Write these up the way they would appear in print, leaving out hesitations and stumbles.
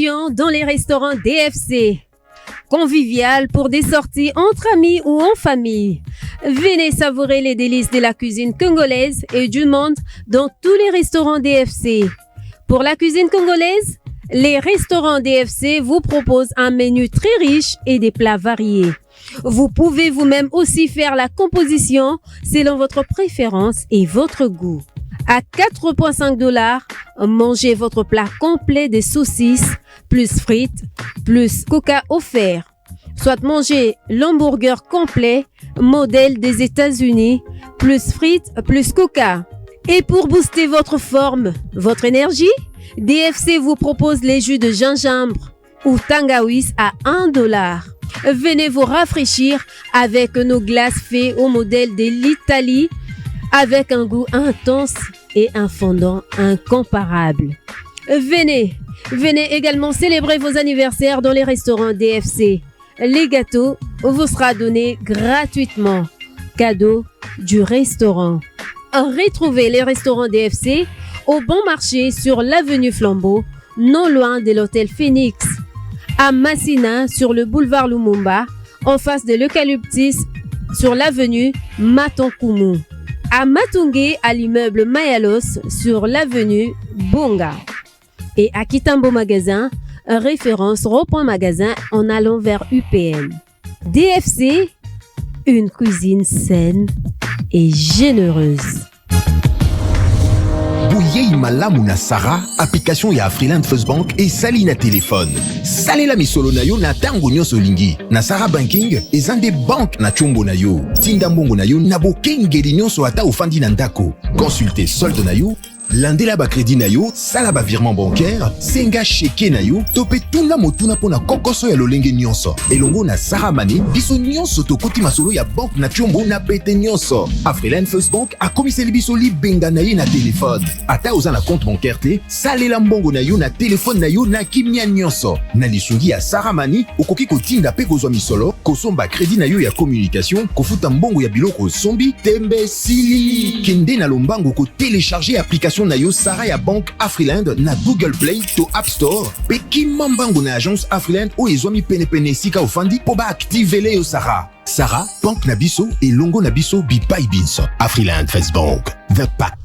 accueillant dans les restaurants DFC. Convivial pour des sorties entre amis ou en famille. Venez savourer les délices de la cuisine congolaise et du monde dans tous les restaurants DFC. Pour la cuisine congolaise, les restaurants DFC vous proposent un menu très riche et des plats variés. Vous pouvez vous-même aussi faire la composition selon votre préférence et votre goût. À 4,5 $, mangez votre plat complet de saucisses, plus frites, plus coca offert. Soit mangez l'hamburger complet, modèle des États-Unis, plus frites, plus coca. Et pour booster votre forme, votre énergie, DFC vous propose les jus de gingembre ou tangawiz à 1 $. Venez vous rafraîchir avec nos glaces faites au modèle de l'Italie, avec un goût intense et un fondant incomparable. Venez également célébrer vos anniversaires dans les restaurants DFC. Les gâteaux vous seront donnés gratuitement. Cadeau du restaurant. Retrouvez les restaurants DFC au Bon Marché sur l'avenue Flambeau, non loin de l'hôtel Phoenix. À Massina sur le boulevard Lumumba, en face de l'Eucalyptus sur l'avenue Matonkoumou. À Matungé, à l'immeuble Mayalos sur l'avenue Bonga. Et à Kitambo Magasin, référence Rond-Point Magasin en allant vers UPM. DFC, une cuisine saine et généreuse. Bouyei malamu na Sarah, application ya Afriland First Bank et sali na téléphone. Salela misolo na yo na tango nyonso lingi. Na Sarah Banking, ezande bank na chombo na yo. Tinda mbongo na yo na bokengeli nyonso ata ofandi na ndako. Consultez solde na yo, landela ba crédit na yo, sala ba virement bancaire, senga cheke na yo, tope tuna motuna pona kokoso ya lolenge nyonso. Elongo na Sarah Money, biso nyonso tokoti masolo ya bank na chombo na pete nyonso. Afriland First Bank a komiseli biso libenga na ye na téléphone. Ata oza na compte bancaire te, salela mbongo na yo na téléphone na yo na kimia nyonso. Na lisungi ya Sarah Money, okoki kotinda pe kozwa misolo, kosomba crédit na yo ya communication, kofuta mbongo ya biloko sombi, tembe sili. Kende na lombango ko télécharger application na yo Sarah ya Bank Afriland na Google Play to App Store. Pe kimambango na agence Afriland o ezwami pene sika ofandi po ba activele yo Sarah. Sarah, Bank na biso et longo na biso bipai binso. Afriland First Bank, the pack.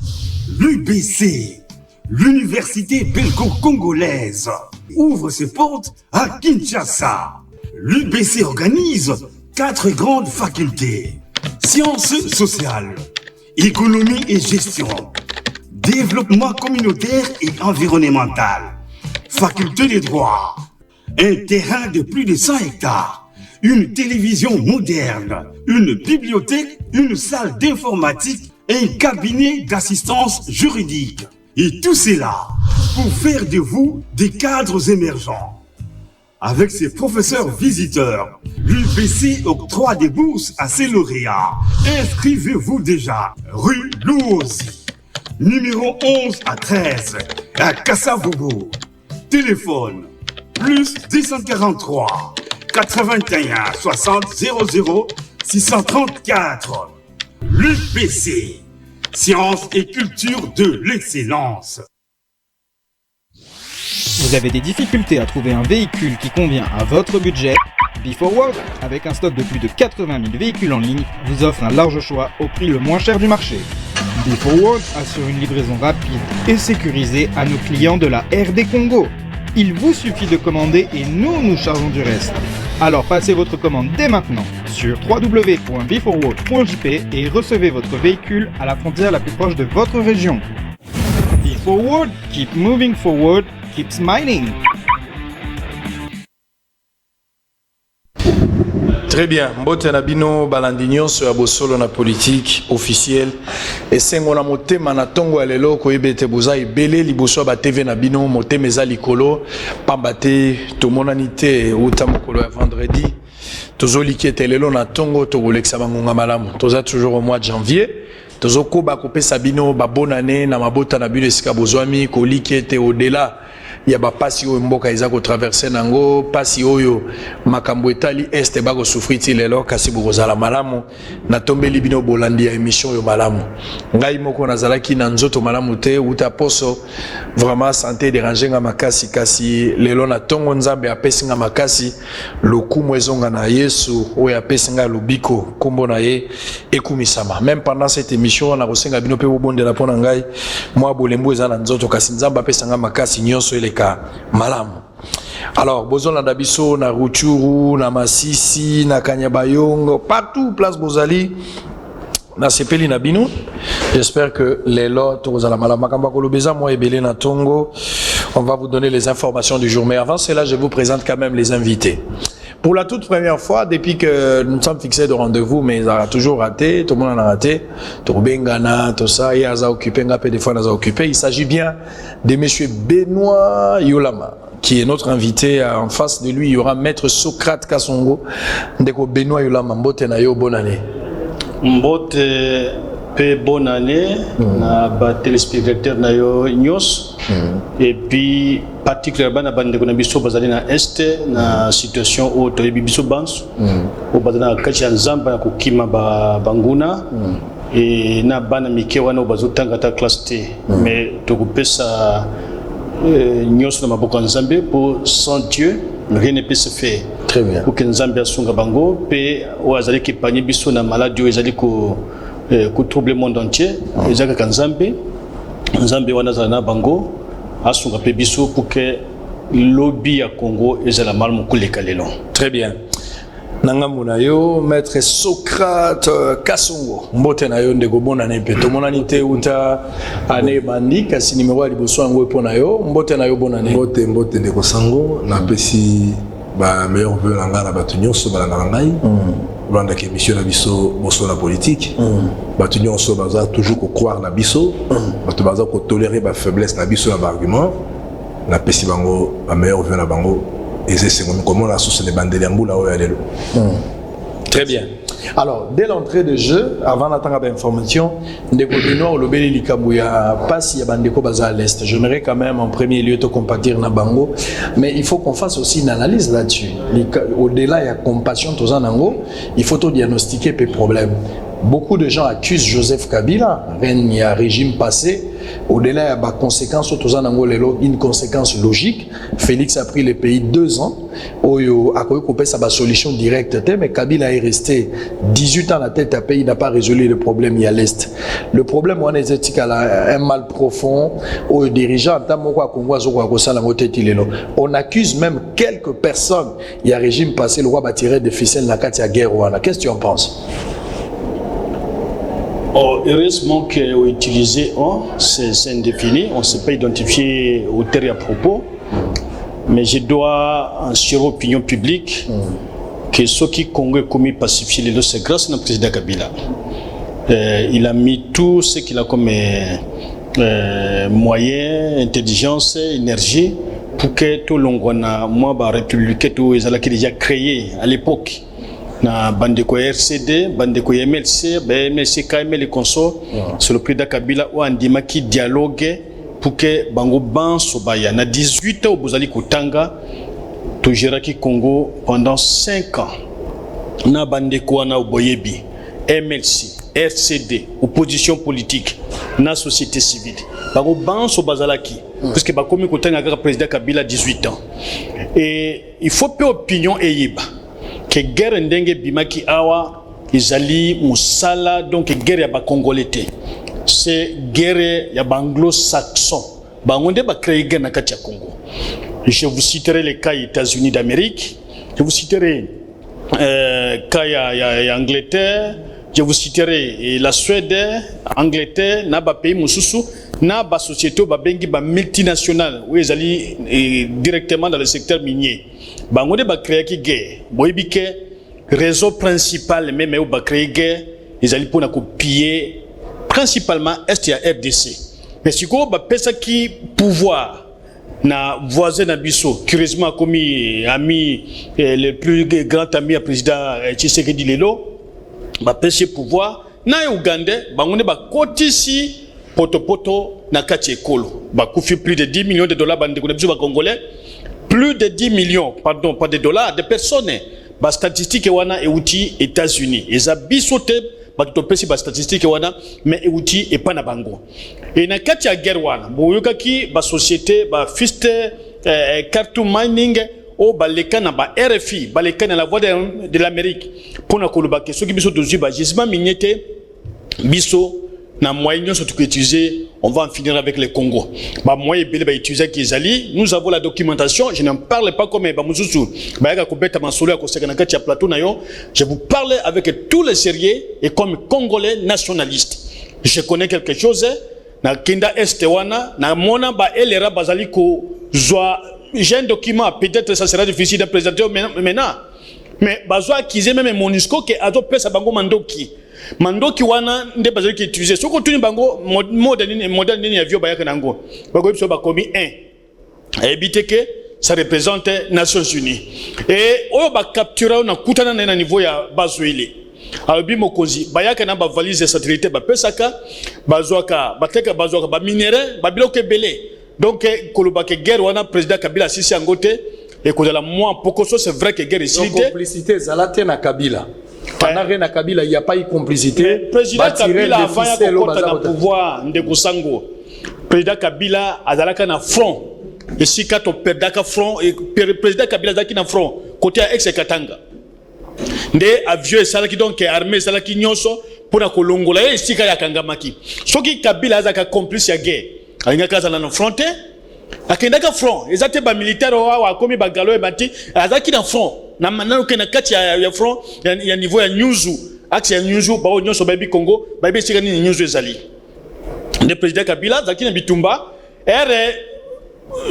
L'UBC, l'université belgo-congolaise, ouvre ses portes à Kinshasa. L'UBC organise 4 grandes facultés. Sciences sociales, économie et gestion, développement communautaire et environnemental, faculté des droits, un terrain de plus de 100 hectares, une télévision moderne, une bibliothèque, une salle d'informatique, un cabinet d'assistance juridique. Et tout cela pour faire de vous des cadres émergents. Avec ses professeurs visiteurs, l'UBC octroie des bourses à ses lauréats. Inscrivez-vous déjà, rue Louosi, numéro 11 à 13, à Kassavogo. Téléphone, plus 243 81 60 00 634. L'UBC, sciences et culture de l'excellence. Vous avez des difficultés à trouver un véhicule qui convient à votre budget? B4World, avec un stock de plus de 80 000 véhicules en ligne, vous offre un large choix au prix le moins cher du marché. B4World assure une livraison rapide et sécurisée à nos clients de la RD Congo. Il vous suffit de commander et nous chargeons du reste. Alors passez votre commande dès maintenant sur www.b4world.jp et recevez votre véhicule à la frontière la plus proche de votre région. B4World, keep moving forward, keep smiling. Très bien. Mbote na bino balandi nyonso ya bosolo na politique officielle esengo na motema na tongo ya lelo koyebete boza ebele liboso ba TV na bino motema eza likolo pamba te tomonani te uta mokolo ya vendredi tozoliki ete lelo na tongo tokolekisa bangonga malamu toza toujours au mois de janvier tozokoba kopesa bino ba bonne année na mabota na bino esika bozwami koliki ete au-delà ya ba pasi oyo mboka eza ko traverser nango pasi oyo makambo etali este ba ko souffrir ti lelo kasi bokozala malamu na tombeli bino bolandi ya émission yo malamu ngai moko nazalaki na nzoto malamu te uta poso vraiment santé déranger nga makasi kasi lelo na tongo nzambe apesi nga makasi lokumu ezonga na Yesu oyo apesi nga lobiko kombo na ye ekumisama même pendant cette émission na kosenga bino pe bobondela pona ngai mwa bolembo eza na nzoto kasi nzambe apesi nga makasi nyonso eleka malamu. Alors bozolanda biso na Rutshuru na Masisi na Kanyabayongo partout place bozali na sepeli na bino. J'espère que les lots tozala malamu makamba kolobeza moi ebele na tongo. On va vous donner les informations du jour mais avant cela je vous présente quand même les invités. Pour la toute première fois, depuis que nous sommes fixés de rendez-vous, mais ça a toujours raté, tout le monde en a raté, tout Bengana, tout ça, il a occupé, des fois on a occupé. Il s'agit bien de monsieur Benoît Yolama, qui est notre invité. En face de lui, il y aura maître Socrate Kassongo. Ndeko Benoît Yolama, mbote na yo, bonne année. Mbote pe bonne année, na ba téléspectateur na yo nyos. Et puis particulièrement na bande ko na biso bazali na este na situation o to biso banso o bazana kachi nzamba ya kokima banguna et na bana mike wana o bazotanga ta classe T mais to kopesa nyos na maboko nzambe pour sans Dieu rien ne peut se faire. Très bien. Pour que nzambe asunga bango pe o azali ki panye biso na maladie ezali ko trouble monde entier ezaka kanzambe nzambe wana zana bango asunga pe biso pour que lobby ya Congo ezala mal mukuleka lelo. Très bien. Nanga munayo maître Socrate Kassongo mbote na yo ndeko bona ne pe to monani te uta ane bandi kasi numéro ali boso ngo pona yo mbote na yo bona ne mbote ndeko sango na pesi ba meilleur vœu na ngala batu nyonso bala na ngai landa ke mission na biso boso la politique batu nyonso baza toujours ko croire na biso batu baza ko tolérer ba faiblesse na biso na ba argument na pesi bango ba meilleur vœu na bango et c'est comment la source de bandeli ambula o yalelo. Très bien. Alors, dès l'entrée de jeu, avant d'attendre l'information, Ndeko Benoît Olobeli Likambuya passe ya bandeko baza à l'est. J'aimerais quand même en premier lieu te compatir na bango, mais il faut qu'on fasse aussi une analyse là-dessus. Au-delà il y a compassion tous en ango, il faut tout diagnostiquer les problèmes. Beaucoup de gens accusent Joseph Kabila, il y a un régime passé. Au-delà, il y a des conséquences, une conséquence logique. Félix a pris le pays 2 ans. Il a coupé sa solution directe. Mais Kabila est resté 18 ans à la tête à pays, il n'a pas résolu le problème à l'Est. Le problème, c'est un mal profond. Aux dirigeants, on accuse même quelques personnes. Il y a un régime passé, le roi va tirer des ficelles dans la guerre. Qu'est-ce que tu en penses? Oh, heureusement qu'on utilisé c'est indéfini, on ne s'est pas identifié auteur et à propos, mais je dois assurer l'opinion publique que ceux qui Congo ont commis pacifier les c'est grâce à président Kabila. Il a mis tout ce qu'il a comme moyens, intelligence, énergie pour que tout le monde, moi, la République, tout ça qui déjà créé à l'époque. Na bandeko RCD, bandeko MLC, MLC KML conso sur le président Kabila ou andima qui dialogue pour que bango ban sobaya na 18 ans bozali kutanga to Géraki Congo pendant 5 ans. Na bandeko wana oboyebi MLC, RCD, opposition politique, na société civile. Bango ban sobazalaki parce que bakomi kutanga ka président Kabila 18 ans. Et il faut peu opinion eyiba que guerre ndenge bimaki awa izali musala donc guerre ya ba congolais c'est guerre ya ba anglo-saxon bangonde ba créer guerre na kati ya Congo. Je vous citerai les cas États-Unis d'Amérique, je vous citerai cas ya Angleterre, je vous citerai la Suède, Angleterre, na ba pays mususu na ba société ba bengi ba multinationale où izali directement dans le secteur minier. Bangonde ba créer qui guerre boyebi ke réseau principal même où ba créer guerre ils allaient pour na copier principalement est ya RDC mais si ko ba pesa qui pouvoir na voisin na biso curieusement commis ami le plus grand ami à président Tshisekedi lelo ba pesa pouvoir na Uganda bangonde ba kotisi poto na kati ekolo bakufi plus de 10 millions de dollars bandeko na biso ba congolais, plus de 10 millions pardon pas de dollars de personnes ba statistique wana euti États-Unis eza bisote ba topesi ba statistique wana mais euti e pas na bango et na kati ya guerre wana boyoka ki ba société ba fist cartoon mining o baleka na ba RFI baleka na la voix de l'Amérique pour na koloba ke soki biso dozi ba gisement miniete biso na moyen surtout que utiliser, on va en finir avec le Congo. Bah moyen belé ba utiliser Kizali, nous avons la documentation, je n'en parle pas comme ba mususu. Ba ya ko beta masolo ya ko sekana kati ya plateau na yo, je vous parle avec tous les sérieux et comme congolais nationaliste. Je connais quelque chose na kinda estewana na mona ba elera bazali ko zwa j'ai un document, peut-être ça sera difficile de présenter maintenant. Mais bazwa kize même Monusco que azo pesa bango mandoki. Mandoki wana nde bazali ki utiliser. Soko tuni bango modèle nini ya vio bayaka nango. Bago biso ba komi 1. Ebite que ça représente Nations Unies. Et oyo ba capturer na kutana na niveau ya bazwele. Alobi mokonzi bayaka na ba valise satellite ba pesaka bazwaka bateka bazwaka ba minerai ba biloko ebele. Donc koloba ke guerre wana président Kabila sisi angote et que la moi pokoso c'est vrai que guerre ici complicité zalate na Kabila. Pendant que na Kabila il y a pas eu complicité. Président Kabila avant ya kokota na pouvoir ndeko sango. Président Kabila azalaka na front. Et si kato perdaka front et président Kabila zaki na front côté à ex-Katanga. Nde avieux salaki donc armée salaki nyonso pour na kolongola et si kaya kangamaki. Soki Kabila azaka complice ya guerre. Alinga kaza na fronté. Akendaka front, ezate ba militaire wa komi ba galo e bati, azaki na front. Na manano ke na kati ya front ya niveau ya Nyuzu, axe ya Nyuzu ba nyonso ba bi Congo, ba bi sika ni Nyuzu ezali. Le président Kabila zaki na bitumba,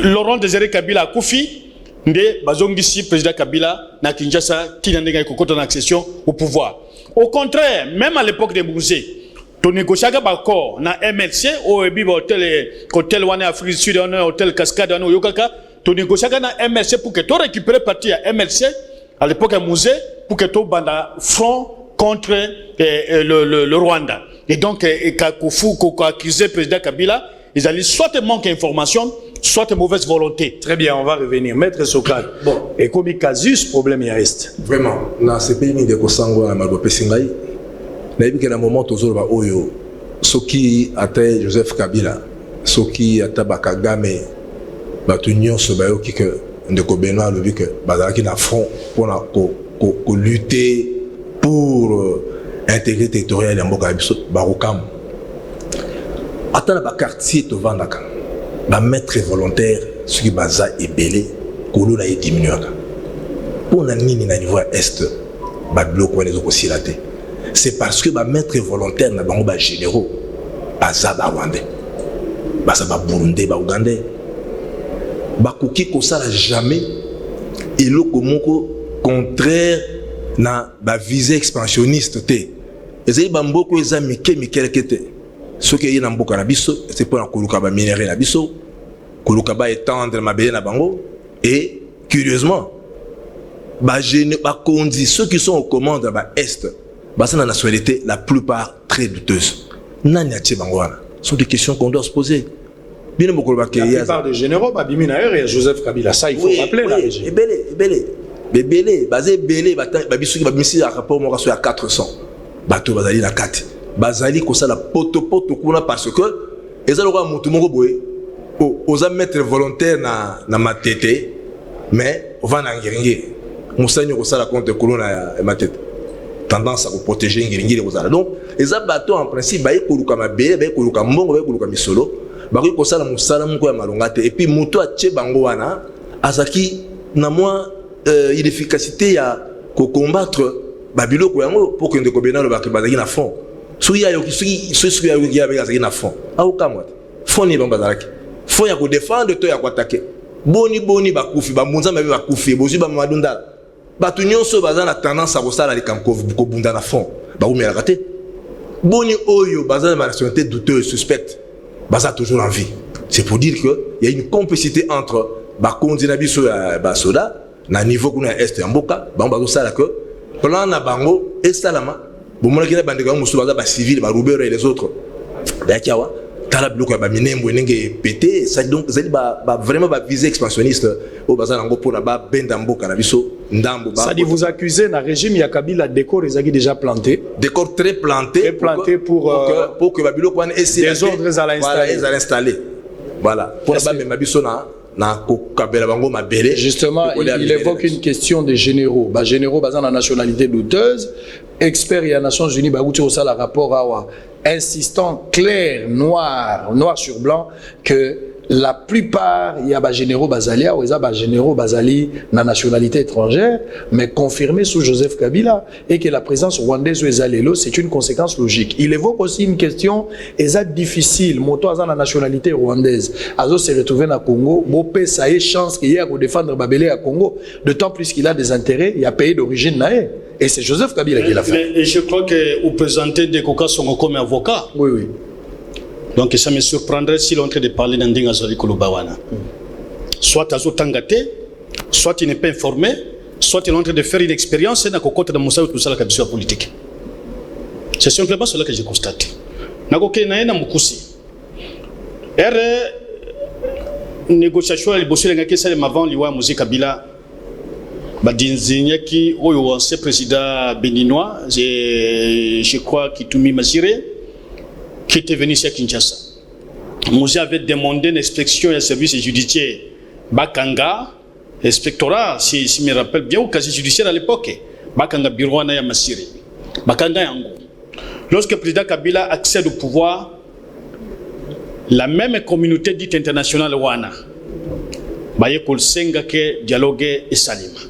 Laurent Désiré Kabila kufi, nde bazongisi président Kabila na Kinshasa tina ndenga kokota na accession au pouvoir. Au contraire, même à l'époque de Bouzé, to négocier d'accord na MLC au biba hôtel wana Afrique du Sud wana hôtel Cascade wana yokaka to négocier na MLC pour que to récupérer partie à MLC à l'époque à musée pour que to banda front contre le Rwanda et donc Kakufu ko accuser président Kabila ils allaient soit manque d'information soit mauvaise volonté. Très bien, on va revenir. Maître Socrate. Bon, et comme casus problème il reste. Vraiment, dans ce pays de Kosango à Malbo Pessingaï. Il y a un moment où Oyo, ce qui a été Joseph Kabila, ce qui a été Bakagame, Batunion, ce qui que Ndeko Benoît le vu que Bazalaki na front pour lutter pour intégrer territorial en Bokabiso, Barokam. Attends la quartier te vendaka, ba maître volontaire, ce qui baza est belé, Kolo na diminué. Pour na nini na niveau est, ba bloc ou les aussi laté. C'est parce que ba maître volontaire na bango ba généraux baza ba rwandais baza ba burundais ba ougandais ba koki ko sala jamais eloko moko contraire na ba visée expansionniste te ezali ba mboko eza mike mikete soki yena mboka na biso c'est pour na koluka ba minerai na biso koluka ba étendre mabele na bango et curieusement ba conduit ceux qui sont aux commandes ba est basé dans la nationalité, la plupart très douteuse. Ce sont des questions qu'on doit se poser. La plupart des généraux, il y a Joseph Kabila. Ça, il faut rappeler là. Belé, basé Belé, il y a un rapport à 400. Bateau Bazali na 4. Bazali, comme ça, la poto parce que, ils ont le droit de aux mettre volontaire na ma tête, mais on va en guérir. Moussagno, comme ça, la compte de colonne à ma tête. Tendance à vous protéger ngiri kozala donc les bateaux en principe ba ekoluka mabele ba ekoluka mbongo ba ekoluka misolo ba ko kosala musala moko ya malonga te et puis moto a tche bango wana azaki na moi inefficacité ya ko combattre ba biloko yango pour que ndeko benalo ba bazaki na fond so ya yoki so ya yoki ya bazaki na fond au kamwa fond ni bazalaki fond ya ko défendre to ya ko attaquer boni ba kufi ba munza mabe ba kufi bozi ba madunda batu nyonso baza na tendance à kosala likamko kobunda na fond baumela raté boni oyo baza na nationalité douteuse suspecte baza toujours en vie. C'est pour dire que il y a une complicité entre bakondi na biso ba soda na niveau kuna est ya mboka bazo sala que plan na bango et salama bomona kina bandeka musu baza ba civil ba rubero et les autres bakiawa tala biloko ya ba minembo nenge pété ça donc zali ba vraiment ba visée expansionniste au bazar ngo pona ba benda mboka na biso ndambo ba. Ça dit vous accusez na régime ya Kabila décor ezaki déjà planté. Décor très planté pour que ba biloko wana essayer des ordres à l'installer. Voilà. Pour ba même biso na ko kabela bango mabele. Justement, il évoque une question des généraux. Ba généraux bazan la nationalité douteuse, experts et Nations Unies ba outi ça la rapport awa insistant clair noir sur blanc que la plupart il y a ba généraux bazalia ou ba généraux bazali na nationalité étrangère mais confirmé sous Joseph Kabila et que la présence rwandaise ou ezalelo c'est une conséquence logique. Il évoque aussi une question exact difficile moto azan la nationalité rwandaise azo se retrouver na Congo bopé ça est chance qu'il y a pour défendre babelé à Congo d'autant plus qu'il a des intérêts il y a pays d'origine naé et c'est Joseph Kabila qui l'a fait. Et je crois que vous présentez des coca sont comme avocat. Oui. Donc ça me surprendrait s'il est en train de parler d'un dingue à Kolobawana. Soit Azo Tangate, soit il n'est pas informé, soit il est en train de faire une expérience et n'a qu'au côté de Moussa ou tout ça la cabine politique. C'est simplement cela que j'ai constaté. Nagoke naena mukusi. Négociation les bossu ngaki ça avant liwa musique Kabila. Badinzinya qui oyo ancien président béninois, je crois Kitumi Masire qui était venu ici à Kinshasa. Moussa avait demandé une inspection et un service judiciaire. Bakanga, inspectorat, si je me rappelle bien, ou quasi judiciaire à l'époque. Bakanga Birouana ya Masiri. Bakanga Yango. Lorsque le président Kabila accède au pouvoir, la même communauté dite internationale Wana, Baye Kolsenga ke dialogue et salima.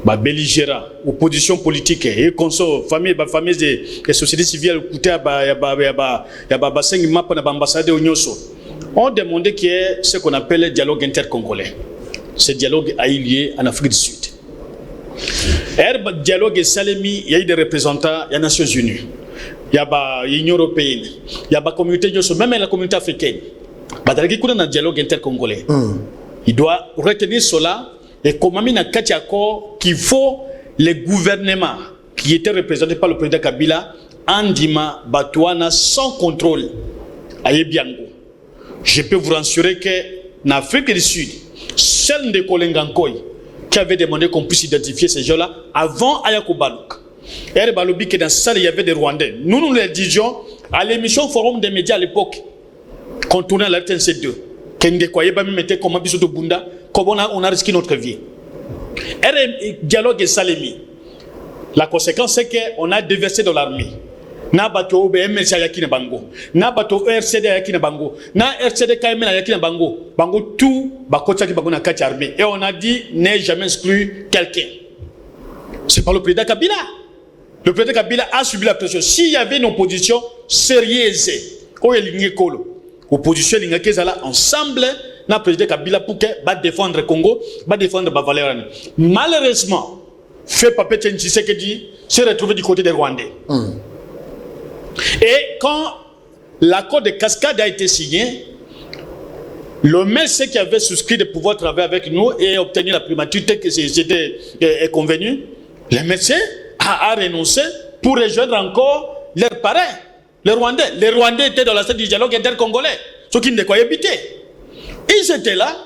Ba belligérant, opposition politique et consort famille des sociétés civiles écouté ba 5 map na ambassadeur Onyoso ont demandé qu'il y ait ce qu'on appelle le dialogue intercongolais. Ce dialogue a eu lieu en Afrique du Sud. Le dialogue Salemi, il y a eu des représentants des Nations Unies, il y a l'Union européenne, il y a la communauté même la communauté africaine. Il y a un dialogue intercongolais. Il doit retenir cela. Et comme il y a un accord qu'il faut les gouvernements qui étaient représentés par le président Kabila Andima Batouana sans contrôle à Yebiango. Je peux vous rassurer que en Afrique du Sud, seul de Kolengankoy qui avait demandé qu'on puisse identifier ces gens-là avant Ayako Balouk. Et Balobi que dans cette salle il y avait des Rwandais. Nous le disions à l'émission Forum des médias à l'époque, quand on tournait à la RTNC2. Kenge Kwaye ba mettait comment bisoto bunda comment on a risqué notre vie. Et dialogue et Salemi. La conséquence c'est que on a déversé dans l'armée. Na bato BMC yakina bango. Na bato RCD yakina bango. Na RCD KMN yakina bango. Bango tout bakota ki bango na kati armée. Et on a dit n'est jamais exclu quelqu'un. C'est pas le président Kabila. Le président Kabila a subi la pression. S'il y avait une opposition sérieuse, au Elingue Kolo. Opposition l'ingakeza ensemble na président Kabila pour que va défendre Congo, va défendre ba valeur. Malheureusement, fait Papé Tshisekedi s'est retrouvé du côté des Rwandais. Et quand l'accord de Cascade a été signé, le MEC qui avait souscrit de pouvoir travailler avec nous et obtenir la primature que c'était convenu, le MEC a renoncé pour rejoindre encore leurs parrains. Les Rwandais étaient dans la salle du dialogue intercongolais, ceux qui ne croyaient habiter. Ils étaient là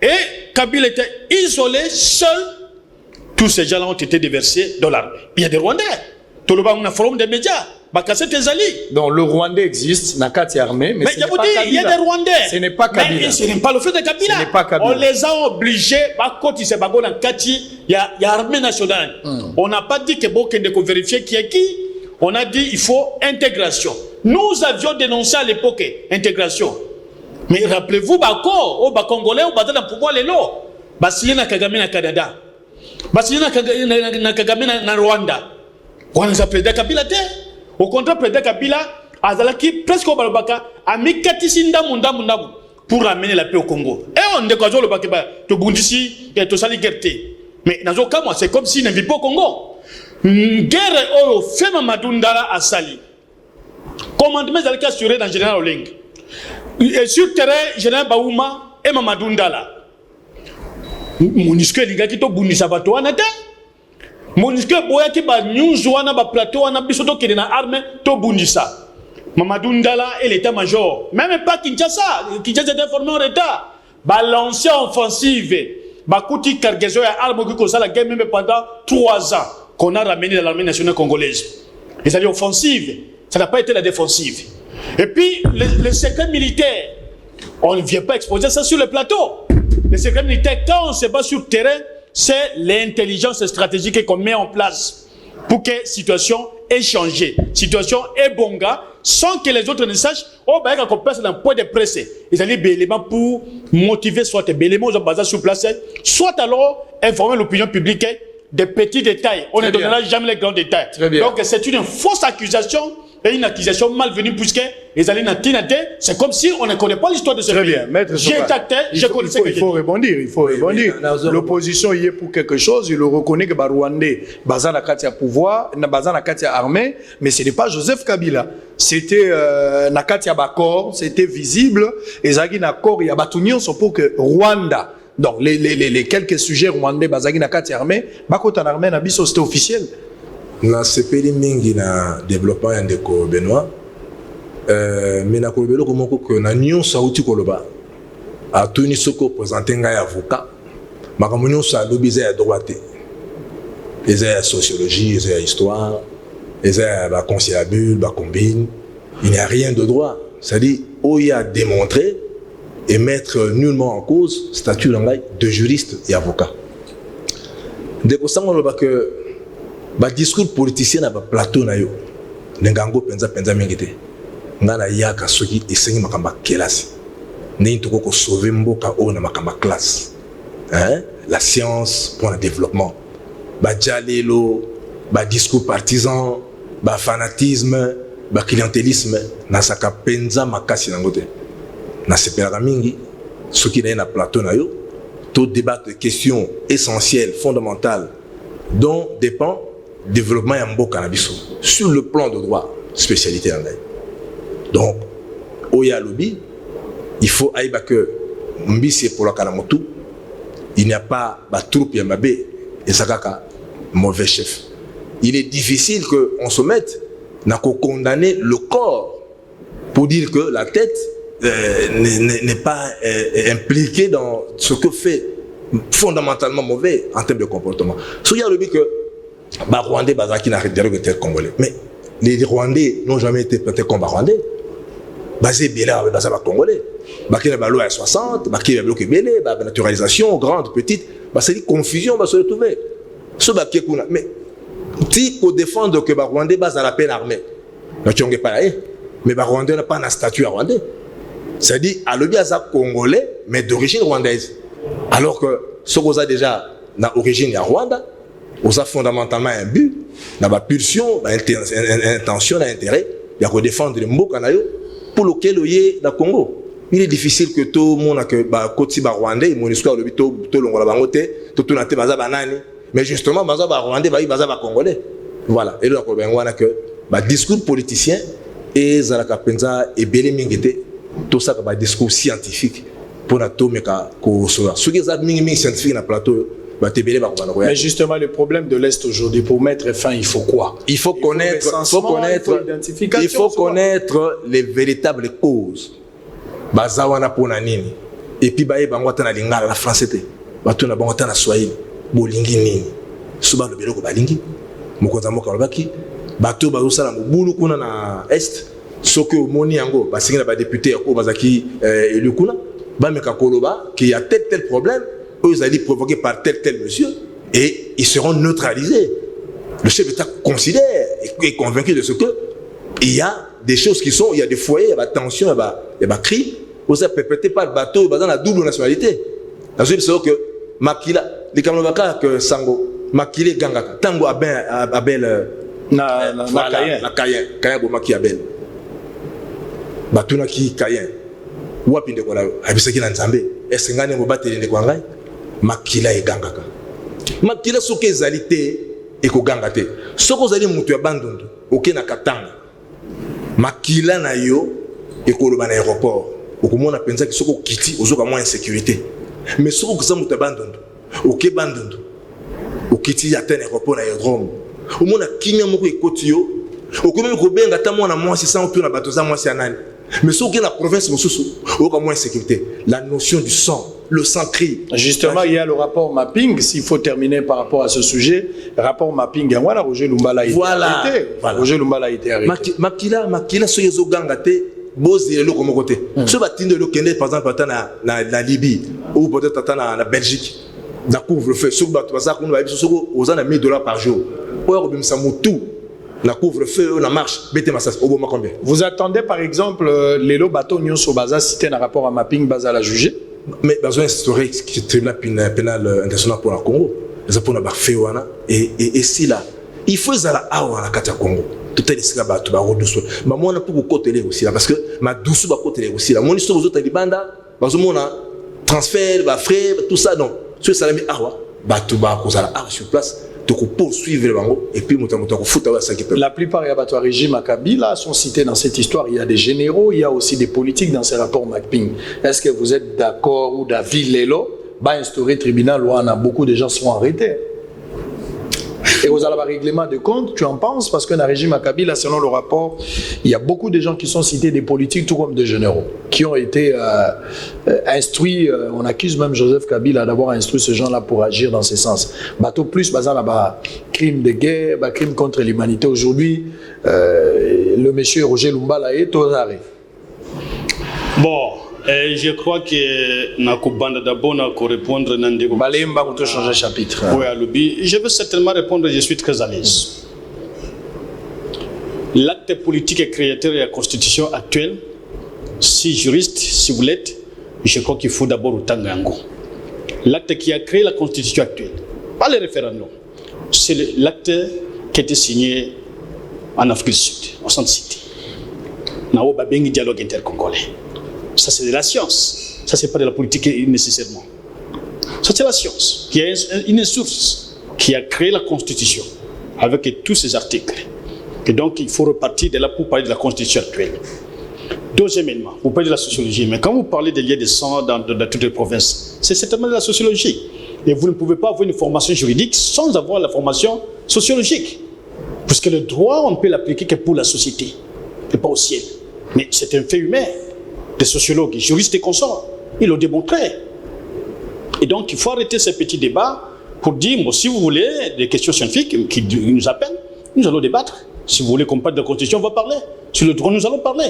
et Kabila était isolé, seul. Tous ces gens-là ont été déversés dans l'armée. Il y a des Rwandais. Tout le monde a un forum des médias. Donc le Rwandais existe, Nakati armée, mais ce n'est pas Kabila. Il y a des Rwandais. Ce n'est pas Kabila. Mais ce n'est pas le fait de Kabila. Ce n'est pas Kabila. On les a obligés, il y a l'armée nationale. On n'a pas dit que Bokende qu'on vérifie qui est qui. On a dit il faut intégration. Nous avions dénoncé à l'époque intégration. Mais rappelez-vous, au Congolais, au Bata dans le pouvoir, les lots. Basile na Kagame na Canada. Basile na Kagame na Rwanda. On a président Kabila. Au contraire, président Kabila, Azalaki, presque au Balobaka, a mis Katisinda Mundabu pour ramener la paix au Congo. Et on découvre le Bakeba, to Bundisi, et to Saligerté. Mais dans aucun cas, c'est comme s'il ne vit pas au Congo. Guerre au Fema Madundala à Sali. Commandement Zalika assuré dans le général Oling. Et sur terrain, général Baouma et Mamadundala. Monisque Liga qui to Bundisa Batoana. Monisque Boya qui ba news wana ba plateau wana bisoto qui na armée to Bundisa. Mamadou Ndala et l'état-major, même pas Kinshasa, Kinshasa était formé en retard. L'ancienne offensive, Kouti Cargaison et Armo qui cause la guerre même pendant 3 ans qu'on a ramené dans l'armée nationale congolaise. Et ça dit offensive, ça n'a pas été la défensive. Et puis, les secrets militaires, on ne vient pas exposer ça sur le plateau. Les secrets militaires, quand on se bat sur le terrain, c'est l'intelligence stratégique qu'on met en place pour que la situation ait changé. Situation est bon gars, sans que les autres ne sachent, oh, bah, qu'on passe dans le point de presse. Ils allaient des éléments pour motiver soit des éléments basés sur place, soit alors informer l'opinion publique des petits détails. On ne donnera jamais les grands détails. Donc c'est une fausse accusation et une accusation malvenue puisque les alliés c'est comme si on ne connaît pas l'histoire de ce pays. Très bien, maître. J'ai tacté, je connais ce que il faut rebondir, il faut rebondir. L'opposition y est pour quelque chose, il le reconnaît que Rwandais, Bazan a Katia pouvoir, Bazan a Katia armée, mais ce n'est pas Joseph Kabila. C'était Nakatia Bakor, c'était visible, et Zagi Nakor, il y a Batunion, pour que Rwanda. Donc, les quelques sujets rwandais, Bazagi Nakati armée, Bakota armée, Nabiso, c'était officiel. Na sepeli mingi na développement ya ndeko Benoît, mais na kolobelo komoko que na nyonso auti koloba a tuni soko présenter ngai avocat makambo nyonso alobi eza ya droite eza ya sociologie eza ya histoire eza ya baconciliabule bacombine, il n'y a rien de droit, c'est-à-dire oyo a démontré et mettre nullement en cause statut de juriste et avocat. Ndeko sango loba que ba discours politicien na ba plateau na yo ngango penza mingite ngana yaka soki esengi makamba kelasi ni toko ko sauver mboka o na makamba classe, hein, la science pour le développement, ba jalelo ba discours partisan ba fanatisme ba clientélisme na saka penza makasi nangote na sepelaka mingi soki na plateau na yo to débattre de questions essentielles fondamentales dont dépend développement ya mboka na biso sur le plan de droit spécialité en ligne. Donc oya lobby il faut aïba que mbisi pour la kalamotu il n'y a pas ba troupe ya mabe et sakaka mauvais chef. Il est difficile que on se mette na ko condamner le corps pour dire que la tête n'est pas impliquée dans ce que fait fondamentalement mauvais en termes de comportement. So il y a lobby que bah Rwandais bazaki n'a dialogue avec Congolais, mais les Rwandais n'ont jamais été traités comme Rwandais. Basé bien avec bazaba Congolais, bah qui est loi à 60, bah qui est bloqué belé, bah naturalisation grande petite, bah c'est une confusion va se retrouver. Ce bah qui kuna, mais si pour défendre que bah Rwandais base à la peine armée, ne tu pas là, mais bah Rwandais n'a pas un statut à Rwandais. C'est-à-dire à le bien ça Congolais, mais d'origine rwandaise. Alors que ce qu'on a déjà na origine à Rwanda. On a fondamentalement un but, une pulsion, une intention, un intérêt, il y a que défendre le mot pour lequel il y a le Congo. Il est difficile que tout le monde que côté rwandais, mon histoire le tout le monde la bangote, tout le monde baza banani, mais justement baza rwandais, baza congolais. Voilà. Et donc on a que discours politicien et zalaka penza et belé mingete, tout ça que discours scientifique pour na to meka ko so. Ce qui est mingi scientifique na plateau. Mais justement, le problème de l'Est aujourd'hui, pour mettre fin, il faut quoi? Il faut connaître les véritables causes. Bazawana pona nini. Et puis bae bangwata na lingala la français. Bato na bangwata na swahili. Bolingi nini. Suba lo beloko balingi. Mokonza moka lobaki. Bato bazosala mobulu kuna na Est. Soki omoni yango basingi na ba député ko bazaki élu kuna. Ba meka koloba qu'il y a tel problème. Eux allaient provoquer par tel monsieur et ils seront neutralisés. Le chef d'État considère et est convaincu de ce que il y a des choses qui sont, il y a des foyers, il y a des tensions, il y a des crimes, vous êtes perpétrés par le bateau dans la double nationalité. Dans une sorte que Makila, les Kamalobaka que Sango, Makile Gangaka, Tango Abel, la Kayen Bomaki Abel, Batunaki Kayen, Wapinde Kola, Abisaki Nanzambe, est-ce que vous battez les Kwangai? Makila et Gangaka. Makila soke ezalité et ko gangate. Soko zali mutu ya bandundu, oke na katanga. Makila na yo et ko loba na aéroport. Okomona penza ki soko kiti ozoka moins insécurité. Mais soko ko mutu ya bandundu, oke bandundu. Okiti ya ten aéroport na aérodrome. Omona kinya moko ekoti yo Au même Robin gata moi na moi c'est ça on peut na batoza moi c'est anani. Mais ce qui est la province mosusu, au moins insécurité, la notion du sang, le sang crie. Justement, il y a le rapport mapping, s'il faut terminer par rapport à ce sujet, rapport mapping, voilà, Roger Lumbala a été arrêté. Roger Lumbala a été arrêté. Makila so yezo gangate, bozi le comme côté. Ce batinde le Kenya par exemple na Libye ou peut-être na Belgique. Na couvre-feu, sur bateau ça qu'on va aux $1,000 par jour. Or bimsa mutu. La couvre-feu, la marche, combien? Vous attendez par exemple les bateaux Nyon Sobaza cité un rapport à mapping Baza la juger? Mais besoin historique qui est tribunal pénal international pour le Congo. Les pour la fait et si là, il faut la awa la carte Congo. Tout est ici là-bas, tout va redoucer. Mais moi on a pour côté aussi là parce que ma douce va côté aussi là. Mon histoire aux autres libanda, parce que mon transfert, frais, tout ça donc. Sur ça la mis awa, tout va causer la awa sur place. Donc poursuivre le bango et puis la plupart des abattoirs régime à Kabila sont cités dans cette histoire. Il y a des généraux, il y a aussi des politiques dans ces rapports mapping. Est-ce que vous êtes d'accord ou d'avis Lelo va instaurer tribunal où beaucoup de gens seront arrêtés? Et aux règlement de compte, tu en penses? Parce que dans le régime à Kabila, selon le rapport, il y a beaucoup de gens qui sont cités, des politiques tout comme des généraux, qui ont été instruits. On accuse même Joseph Kabila d'avoir instruit ces gens-là pour agir dans ce sens. Bateau plus, crime de guerre, crime contre l'humanité. Aujourd'hui, le monsieur Roger Lumbala est aux arrêts. Bon. Je crois que Nakubanda d'abord n'a qu'à répondre Nandego. Balemba pour changer chapitre. Oui, à l'oubli. Je veux certainement répondre, je suis très à l'aise. L'acte politique et créateur de la constitution actuelle, si juriste, si vous l'êtes, je crois qu'il faut d'abord au Tangango. L'acte qui a créé la constitution actuelle, pas le référendum, c'est l'acte qui a été signé en Afrique du Sud, au Centre City. Nao Babengi dialogue intercongolais. Ça, c'est de la science. Ça, c'est pas de la politique nécessairement. Ça, c'est la science. Qui est une source qui a créé la Constitution avec tous ces articles. Et donc, il faut repartir de là pour parler de la Constitution actuelle. Deuxièmement, vous parlez de la sociologie. Mais quand vous parlez des liens de sang dans toutes les provinces, c'est certainement de la sociologie. Et vous ne pouvez pas avoir une formation juridique sans avoir la formation sociologique. Puisque le droit, on ne peut l'appliquer que pour la société, et pas au ciel. Mais c'est un fait humain. Des sociologues, juristes et consorts, ils l'ont démontré. Et donc, il faut arrêter ces petits débats pour dire, bon, si vous voulez des questions scientifiques qui nous appellent, nous allons débattre. Si vous voulez qu'on parle de la Constitution, on va parler. Sur le droit, nous allons parler.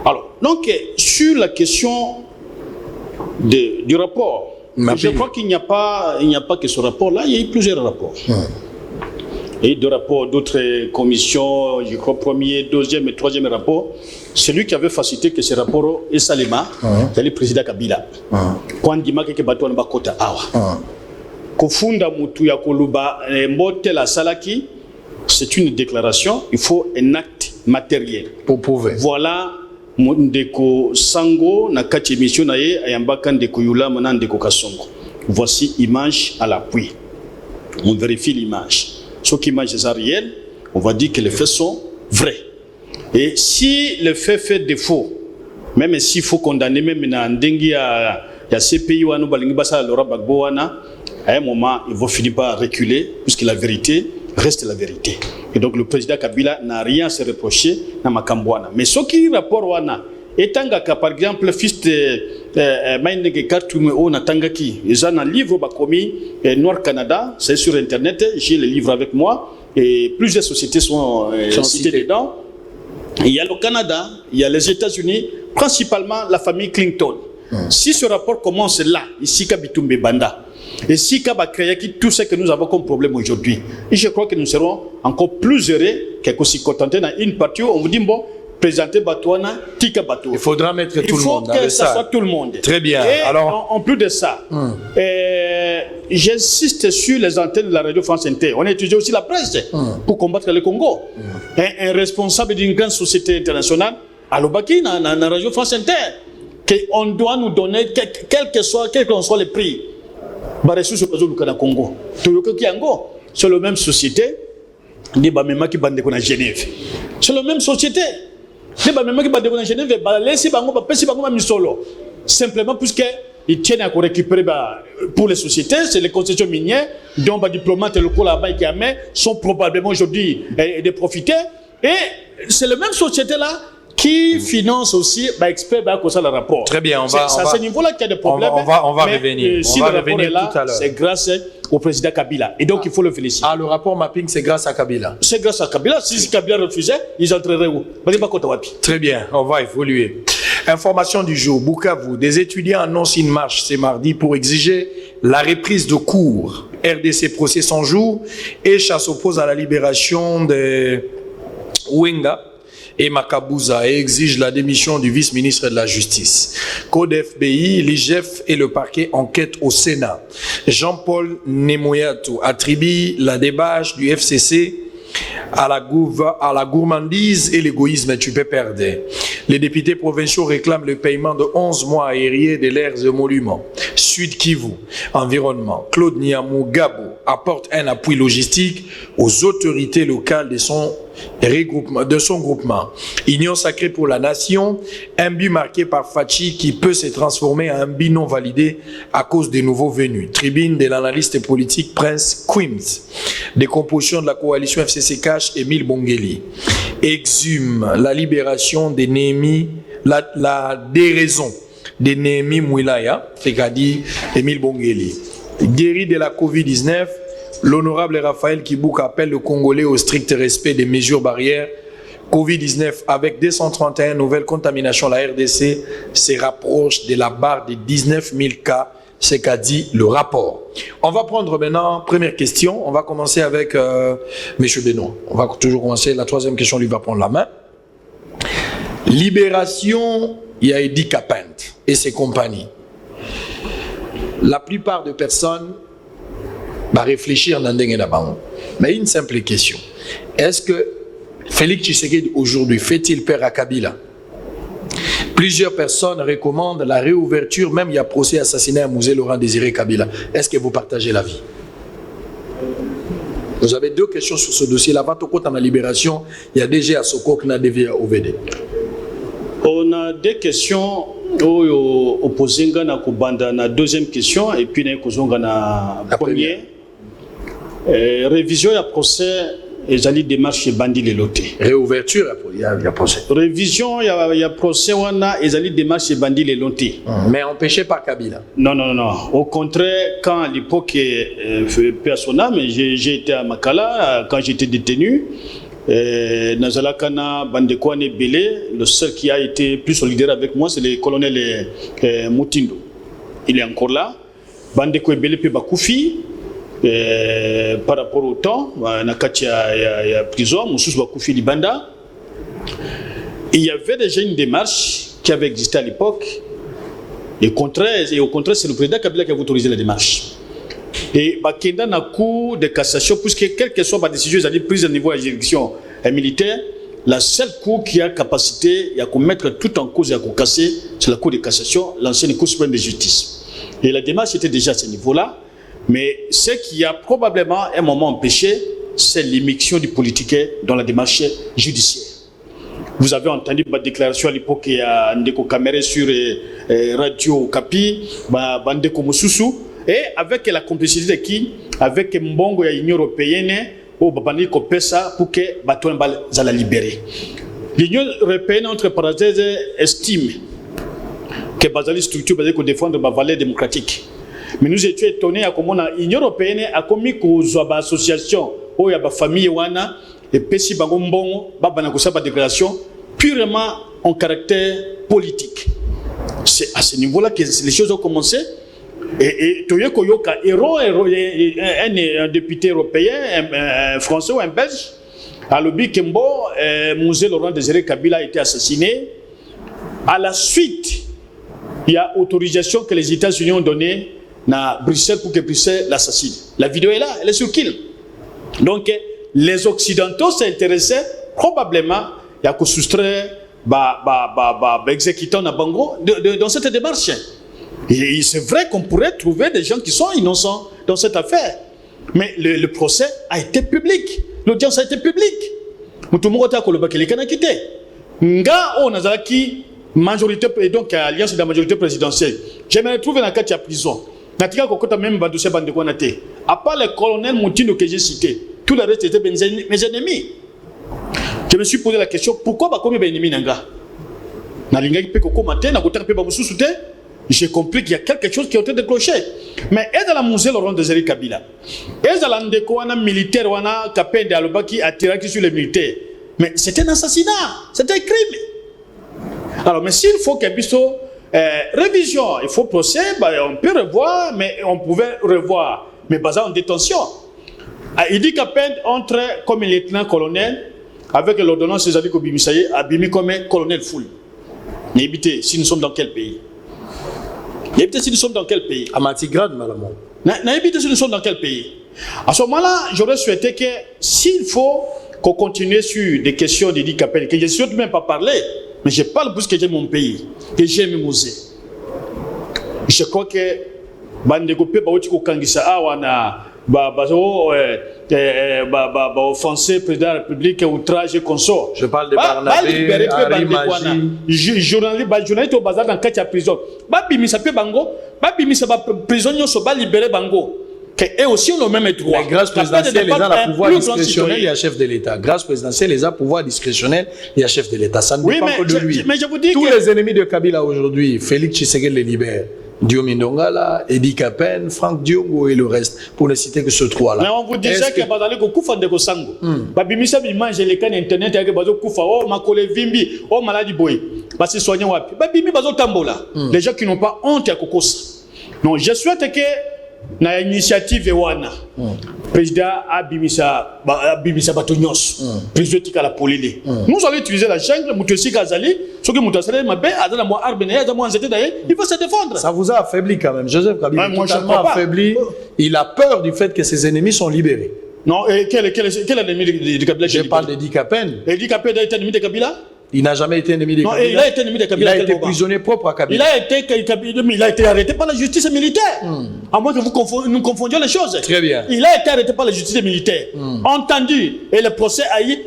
Alors, donc, sur la question du rapport, je crois qu'il n'y a pas que ce rapport-là, il y a eu plusieurs rapports. Et deux rapports, d'autres commissions, je crois, premier, deuxième et troisième rapport. Celui qui avait facilité que ce rapport est Salema, c'est le président Kabila. Quand il m'a dit que bateau n'a pas kota awa. Kofunda mutu ya koluba mbote la salaki, c'est une déclaration. Il faut un acte matériel. Pour prouver. Voilà, ndeko sango na kati émission na ye ayambaka ndeko yula mana ndeko kasongo. Voici image à l'appui. On vérifie l'image. Ce qui image est réel, on va dire que les faits sont vrais. Et si le fait fait défaut, même s'il faut condamner, même dans il y a ces pays où à un moment, ils vont finir par reculer, puisque la vérité reste la vérité. Et donc le président Kabila n'a rien à se reprocher dans Makambouana. Mais ce qui rapport wana, étant que par exemple, le fils de Maïnege Kartume O Natangaki, ils ont un livre commis Noir Canada, c'est sur internet, j'ai le livre avec moi, et plusieurs sociétés sont citées dedans. Il y a le Canada, il y a les États-Unis, principalement la famille Clinton. Si ce rapport commence là, ici, Kabitumbe Banda, et si Kaba créé tout ce que nous avons comme problème aujourd'hui, et je crois que nous serons encore plus heureux qu'aussi contentés dans une partie où on vous dit, bon, présenter Batouana, Tika Batou. Il faudra mettre tout le monde dans le salle. Il faut que ça soit tout le monde. Très bien. Et alors, en plus de ça, j'insiste sur les antennes de la radio France Inter. On a étudié aussi la presse pour combattre le Congo. Un responsable d'une grande société internationale, à l'Obaki, dans la radio France Inter, qu'on doit nous donner, quel que soit les prix, Congo. C'est la même société, qui est Genève. C'est la même société. Simplement puisqu'ils tiennent à récupérer pour les sociétés, c'est les concessions minières, dont les diplomates locaux là-bas qui sont probablement aujourd'hui de profiter. Et c'est la même société-là qui finance aussi, expert, comme ça, le rapport. Très bien, c'est à ce niveau-là qu'il y a des problèmes. On va revenir. Si on va le rapport revenir est là, tout à l'heure. c'est grâce au président Kabila. Et donc, il faut le féliciter. Ah, le rapport mapping, c'est grâce à Kabila. C'est grâce à Kabila. Si Kabila refusait, ils entreraient où? Très bien, on va évoluer. Information du jour, Bukavu. Des étudiants annoncent une marche ce mardi pour exiger la reprise de cours. RDC procès 100 jours et s'oppose à la libération de Wenga et Makabuza et exige la démission du vice-ministre de la Justice. Code FBI, l'IGF et le parquet enquêtent au Sénat. Jean-Paul Nemoyatou attribue la débâche du FCC à la gourmandise et l'égoïsme, tu peux perdre. Les députés provinciaux réclament le paiement de 11 mois aériés de l'aires émoluments. Sud Kivu, environnement. Claude Niamou Gabo apporte un appui logistique aux autorités locales de son groupement. Union sacrée pour la nation, un but marqué par Fachi qui peut se transformer en un but non validé à cause des nouveaux venus. Tribune de l'analyste politique Prince Quims. Décomposition de la coalition FCC Cash, Émile Bongeli. Exhume la libération de Néhémie, la déraison de Néhémie Mouilaya, c'est-à-dire Émile Bongeli. Guéri de la Covid-19, l'honorable Raphaël Kibouk appelle le Congolais au strict respect des mesures barrières. Covid-19 avec 231 nouvelles contaminations, la RDC se rapproche de la barre des 19 000 cas, c'est qu'a dit le rapport. On va prendre maintenant, première question, on va commencer avec M. Benoît. On va toujours commencer, la troisième question lui va prendre la main. Libération, il y a Edi Kapent et ses compagnies. La plupart des personnes vont réfléchir dans des gens. Mais une simple question. Est-ce que Félix Tshisekedi aujourd'hui fait-il peur à Kabila? Plusieurs personnes recommandent la réouverture, même il y a procès assassinat à Mouzé Laurent Désiré Kabila. Est-ce que vous partagez l'avis? Vous avez deux questions sur ce dossier. Là-bas, au côté de la libération, il y a DG à Soko qui a dévié à OVD. On a deux questions opposées à la deuxième question et puis la première. Révision du procès et les démarches bandi les lotés. Réouverture, il y a procès. Révision, il y a procès et les démarches bandi les lotés. Mais empêché par Kabila. Non. Au contraire, quand à l'époque, personnel, j'ai été à Makala, quand j'étais détenu, Nazalakana Bandekwane Belé, le seul qui a été plus solidaire avec moi, c'est le colonel Moutindo. Il est encore là. Bandekwane Belé peut Bakoufi. Par rapport au temps, il y a prison, Moussous Bakoufi Libanda. Il y avait déjà une démarche qui avait existé à l'époque. Et au contraire, c'est le président Kabila qui a autorisé la démarche. Et Bakenda n'a cours de cassation, puisque quelle que soit ma décision, prise au niveau de la juridiction militaire, la seule cour qui a capacité à mettre tout en cause et à casser, c'est la cour de cassation, l'ancienne cour suprême de justice. Et la démarche était déjà à ce niveau-là. Mais ce qui a probablement un moment empêché, c'est l'immixtion du politique dans la démarche judiciaire. Vous avez entendu ma déclaration à l'époque, il y a Ndeko Kamere sur Radio Kapi, Bandeko Moussoussou, et avec la complicité de qui? Avec Mbongo et l'Union européenne, au Babani Kopesa, pour que Batouan la libérer. L'Union européenne, entre parenthèses, estime que Bazali structure basée pour défendre ma valeur démocratique. Mais nous étions étonnés à comment l'Union européenne a commis qu'aux associations, où il y a des familles, et Pessi Bagombon, Babanakosa, déclaration purement en caractère politique. C'est à ce niveau-là que les choses ont commencé. Et Toye Koyoka, un député européen, un français ou un belge, à l'Obi Kembo, Mouzé Laurent Désiré Kabila a été assassiné. À la suite, il y a autorisation que les États-Unis ont donnée à Bruxelles pour que Bruxelles l'assassine. La vidéo est là, elle est sur Kill. Donc, les Occidentaux s'intéressaient probablement à soustraire exécutant à Bango dans cette démarche. Et c'est vrai qu'on pourrait trouver des gens qui sont innocents dans cette affaire. Mais le procès a été public. L'audience a été publique. Majorité, et donc alliance de la majorité présidentielle. J'aimerais trouver dans la prison. À part le colonel Moutindo que j'ai cité, tout le reste étaient mes ennemis. Je me suis posé la question, pourquoi Bakomi Benimi Nanga? J'ai compris qu'il y a quelque chose qui a été déclenché. Mais est-ce que la musée Laurent de Zéry Kabila? Est-ce que la militaire wana Kapende Alobaki a tiré sur les militaires? Mais c'est un assassinat, c'est un crime. Alors, mais s'il faut qu'il y ait révision, il faut procès, on peut revoir, mais on pouvait revoir, mais basé en détention. Il dit Kapende entre comme lieutenant-colonel avec l'ordonnance César Kobimisaye, abimi comme colonel full. Mais évitez, si nous sommes dans quel pays? Évitez si nous sommes dans quel pays? À Matigrade, malamon. Évitez si nous sommes dans quel pays? À ce moment-là, j'aurais souhaité que s'il faut qu'on continue sur des questions de Kapende, que je ne souhaite même pas parler, mais je parle parce que j'aime mon pays, que j'aime mes musées. Je crois que Bandeko Pe Baotiko Kangisa Awana offenser le président de la République, outrage et consort. Je parle de Barnabé, Ari Maji. Journaliste au bazar dans la prison. Bimisa pe bango, bimisa prisonniers sont libérés bango. Et aussi on a le même droit. Mais grâce présidentielle, les gens ont pouvoir discrétionnel, il y a chef de l'État. Grâce présidentielle, les gens pouvoir discrétionnel, il y a chef de l'État. Ça ne dépend que de lui. Mais je vous dis tous les ennemis de Kabila aujourd'hui, Félix Tshisekedi les libère. Diomi Ndongala, Edi Kapende, Franck Diongo et le reste, pour ne citer que ce trois-là. Mais on vous disait que Bazali Koufa de Kosango. Babimisa mange les cannes internet avec Bazo Koufa, oh Makole Vimbi, oh Maladi Boy. Parce que soignant Wapi. Babimi Bazo Tambola. Les gens qui n'ont pas honte à Kokosa. Non, je souhaite que na initiative wana président abimisa batonyos président tika la polile nous allons utiliser la jungle mutosi kazali ce que mutasale mabe adala mo arbene ya mo nzete d'ailleurs il faut se défendre. Ça vous a affaibli quand même. Joseph Kabila est totalement affaibli. Il a peur du fait que ses ennemis sont libérés. Non, et quel ennemi de Kabila? Je parle d'Edi Kapende. Edi Kapende est ennemi de Kabila? Il n'a jamais été ennemi de Kabila. Non, il a été ennemi de Kabila. Il a été prisonnier propre à Kabila. Il a été arrêté par la justice militaire. À moins que nous confondions les choses. Très bien. Il a été arrêté par la justice militaire. Entendu. Et le procès a eu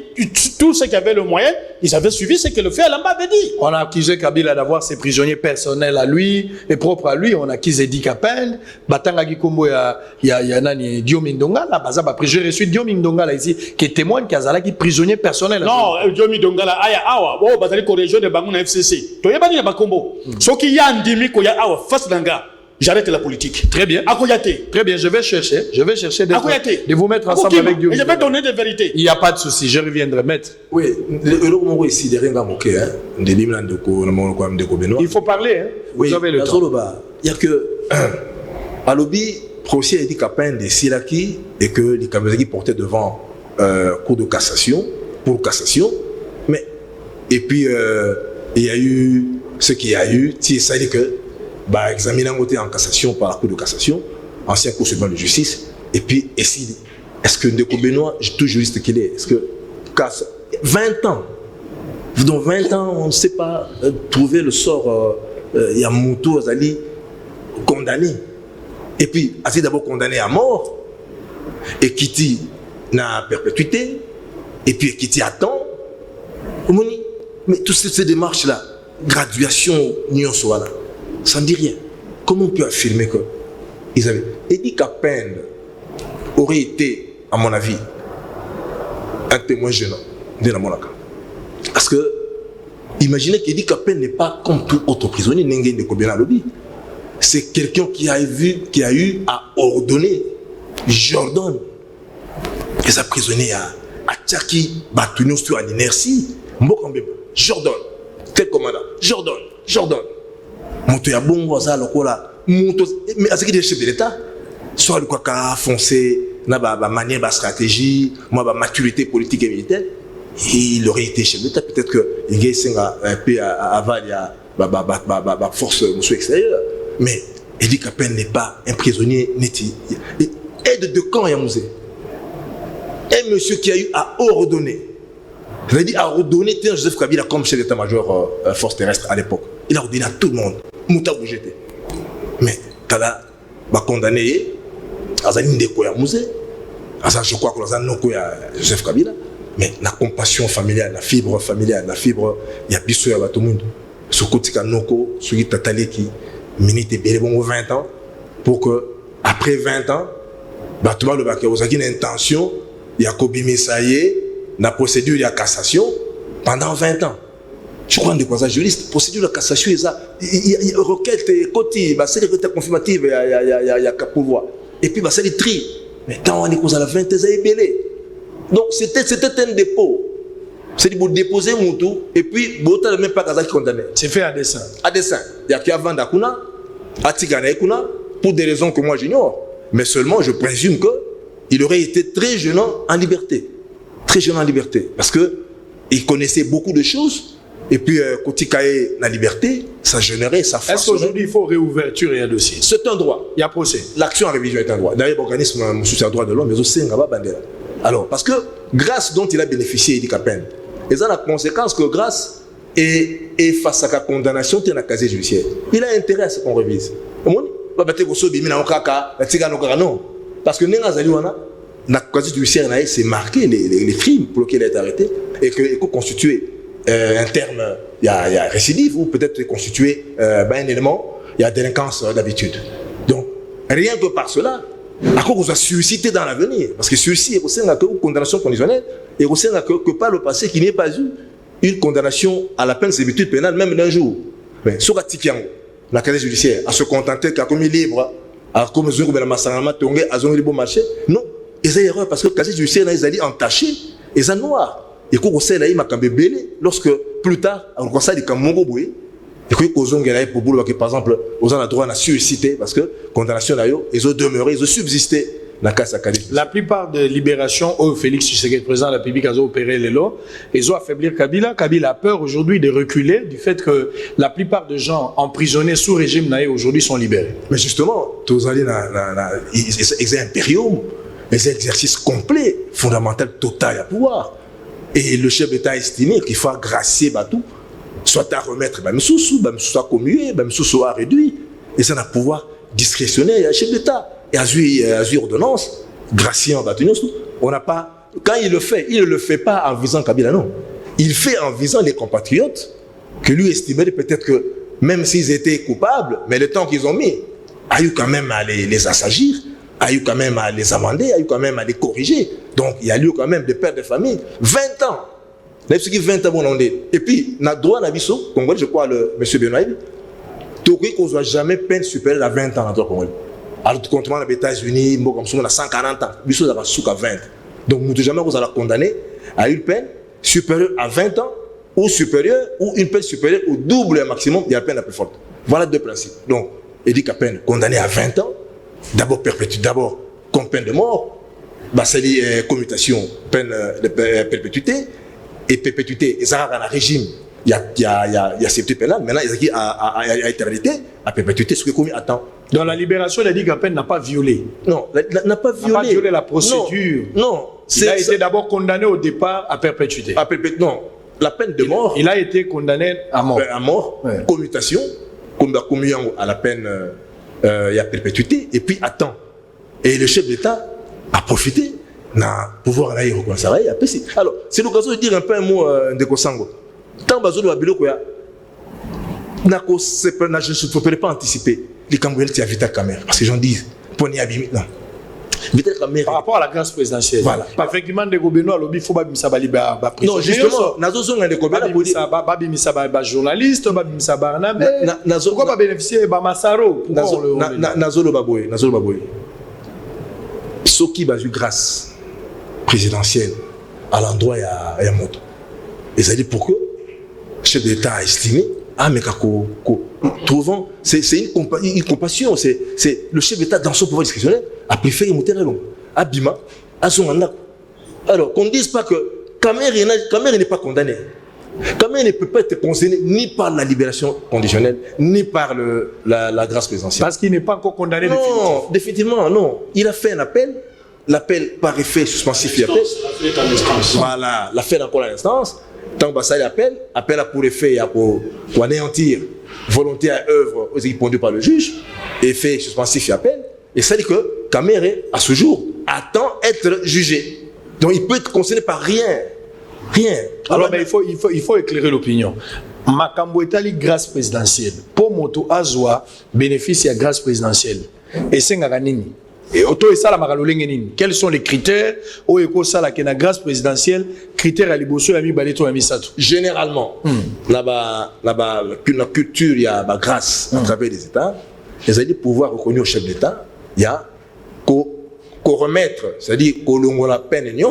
tous ceux qui avaient le moyen, ils avaient suivi ce que le fait Alamba avait dit. On a accusé Kabila d'avoir ses prisonniers personnels à lui et propres à lui. On a accusé Edi Kapende. Batanga Gikombo, il y a Nani Diomi Ndongala. J'ai reçu Diomi Ndongala ici qui témoigne qu'Azala qui est prisonnier personnel. Non, Diomi Ndongala, Awa. Oh, bazali ko région de Bangouna FCC. To yeba ni Bakombo. Soki ya ndimi ko ya awa face nanga. J'arrête la politique. Très bien. Akoyate. Très bien, je vais chercher de vous mettre ensemble avec Dieu. Et je vais donner des vérités. Il n'y a pas de souci, je reviendrai mettre. Oui, le ici de Renga Moké, il faut parler, hein. Oui, vous avez le temps. Il y a que à lobby procès Edi Kapende de Silaki et que les Kabila portaient devant cour de cassation pour cassation, mais et puis il y a eu ce qu'il y a eu, ça dit que examiner en cassation par la cour de cassation, ancien cour suprême de justice, et puis est-ce que Ndeko Benoît, tout juriste qu'il est, est-ce que 20 ans, dans 20 ans, on ne sait pas trouver le sort, il y a Moutou Azali condamné, et puis Azali d'abord condamné à mort, et Kiti n'a perpétuité, et puis Kiti attend, mais toutes ces démarches-là, graduation, Nyon Soala, ça ne dit rien. Comment on peut affirmer que ils avaient Edi Kapende aurait été, à mon avis, un témoin gênant de la Monaka. Parce que imaginez qu'Edi Kapende n'est pas comme tout autre prisonnier, Nengen de Kobena Lobby. C'est quelqu'un qui a eu à ordonner Jordan et sa prisonnier à Tchaki, Batounios sur une inertie. Jordan, quel commandant? Jordan. Monto ya bongo ça lokola monto mais à ce qui est chef de l'État soit le quoi foncé na manière stratégie moi maturité politique et militaire il aurait été chef de l'État peut-être que il y a un peu avant il y a force extérieure mais Edi Kapende n'est pas un prisonnier neti aide de camp ya musée un monsieur qui a eu à ordonner je veux dire à ordonner Joseph Kabila comme chef d'état-major force terrestre à l'époque. Il a ordonné à tout le monde, Mouta Bougete. Mais, Kala, condamné, Azali Ndeko ya Musée, je crois que Azali Ndeko ya Joseph Kabila, mais la compassion familiale, la fibre familiale, il y a biso ya tout le monde. Ce côté Noko, ce qui tatali qui minute et bon 20 ans, pour que, après 20 ans, tout le monde a une intention, il y a Kobi Messaye, la procédure de la cassation pendant 20 ans. Je crois que les juristes, procédure de cassation, il y a requête, côté, c'est les requêtes confirmatives, il y a pouvoir. Et puis, c'est les tri. Mais tant on est à la 20 ans, c'est belé. Donc, c'était un dépôt. C'est pour déposer mon tout, et puis, il n'y a même pas de qui condamné. C'est fait à dessein. À dessein. Il y a qui a vendu à Kuna, à Tigana et Kuna, pour des raisons que moi j'ignore. Mais seulement, je présume qu'il aurait été très jeune en liberté. Très jeune en liberté. Parce qu'il connaissait beaucoup de choses. Et puis, quand il y a la liberté, ça générait, ça façonne. Est-ce qu'aujourd'hui, il faut réouverture et un dossier? C'est un droit. Il y a procès. L'action en révision est un droit. D'ailleurs, l'organisme social droit de l'homme, mais aussi un bandera. Alors, parce que grâce dont il a bénéficié, il dit qu'à peine. Et ça a la conséquence que grâce est face à la condamnation de la casier judiciaire. Il a intérêt à ce qu'on révise. Non. Parce que la casier judiciaire, c'est marqué les crimes pour lesquels il a été arrêté et qu'il faut constituer un terme, il y a récidive ou peut-être constituer un élément, il y a délinquance d'habitude. Donc, rien que par cela, à quoi vous a suscité dans l'avenir. Parce que ceci est aussi une condamnation conditionnelle et aussi que par le passé, qu'il n'y ait pas eu une condamnation à la peine de servitude pénale, même d'un jour. Mais sur la casier judiciaire, à se contenter qu'à commis libre, à comme mesure de la massanama, tongé, à zone libre marché, non. Et c'est erreur parce que le casier judiciaire, ils allaient entaché, et ça noir. Et quand on sait là, il m'a cambié belé, lorsque plus tard, on conseille de Kamongo Boué, et que pour boulot, par exemple, aux gens droit à suscité, parce que condamnation là, ils ont demeuré, ils ont subsisté dans la casse académique. La plupart des libérations, où Félix Tshisekedi, président de la République, a opéré les lois, ils ont affaibli Kabila. Kabila a peur aujourd'hui de reculer du fait que la plupart des gens emprisonnés sous régime naïf aujourd'hui sont libérés. Mais justement, tous allés ils ont impérium, ils ont exercice complet, fondamental, total à pouvoir. Et le chef d'État a estimé qu'il faut gracier tout, soit à remettre, soit commuer, soit réduit. Et ça n'a pouvoir discrétionnaire, il y a le chef d'État. Et à ordonnance, gracier en bâtonnier, on n'a pas. Quand il ne le fait pas en visant Kabila, non. Il fait en visant les compatriotes que lui estimait peut-être que même s'ils étaient coupables, mais le temps qu'ils ont mis, a eu quand même à les assagir, a eu quand même à les amender, a eu quand même à les corriger. Donc il y a eu quand même des pères de famille. 20 ans. 20 ans, on est. Et puis, dans le droit d'Abisso, Congolais, je crois, le M. Benoît, Toki qu'on ne soit jamais peine supérieure à 20 ans dans le droit congolais. Alors, contrairement aux États-Unis, on a 140 ans. Bisso, ça va sous à 20. Donc, nous ne jamais vous allez condamner à une peine supérieure à 20 ans ou supérieure, ou une peine supérieure au double maximum de la peine la plus forte. Voilà deux principes. Donc, il dit qu'à peine condamné à 20 ans, d'abord perpétuité, d'abord comme peine de mort, c'est commutation, peine de perpétuité, et perpétuité, et ça dans le régime, il y a certitude pénale, maintenant il y a éternité, à perpétuité, ce qui est commis à temps. Dans la libération, il a dit qu'à peine n'a pas violé. Non, n'a pas violé. N'a pas violé la procédure. Non. Il a été d'abord condamné au départ à perpétuité. Non, la peine de mort. Il a été condamné à mort. À mort, ouais. Commutation, comme la communion à la peine, il y a perpétuité, et puis à temps. Et le chef d'État a profité. Na pouvoir là alors c'est l'occasion de dire un peu un mot de Kosango. Tant bazo de babilo koya na ko je ne peux pas anticiper les Cambodgiens qui habitent à Camer parce que j'en dis poni abimi non par rapport à la grâce présidentielle. Voilà. Effectivement de Benoît lobby faut babimisa baliba ba non justement nazo zonga de Kobela babimisa ba journaliste babimisa ba na pourquoi pas bénéficier ba Masaro nazo lo baboy soki bazu grâce présidentielle à l'endroit il y a moto. Et ça dit pourquoi le chef d'État a estimé mais trouvant c'est une compassion, c'est le chef d'État dans son pouvoir discrétionnaire a préféré monter là long abima à son mandat. Alors qu'on ne dise pas que Kamer n'est pas condamné. Kamer ne peut pas être concerné ni par la libération conditionnelle ni par la grâce présidentielle. Parce qu'il n'est pas encore condamné. Non, définitivement non. Il a fait un appel. L'appel par effet suspensif, voilà, l'appel encore à l'instance. Tant que ça appel a pour effet pour anéantir volonté à œuvre aux équipes conduites par le juge, effet suspensif appel. Et ça dit que Kamere, à ce jour, attend être jugé. Donc il peut être concerné par rien. Alors mais il faut éclairer l'opinion. Makambo etali grâce présidentielle. Pour Moto Azwa bénéficie à grâce présidentielle. Et c'est nini. Et auto et ça la magalolengeni. Quels sont les critères au éco ça la grâce présidentielle, critères à liboso ami baleto ami sato. Généralement, là-bas la culture il y a la grâce à travers les États. Les alliés pouvoir reconnu au chef d'État, il y a qu'au remettre, c'est-à-dire qu'au long la peine et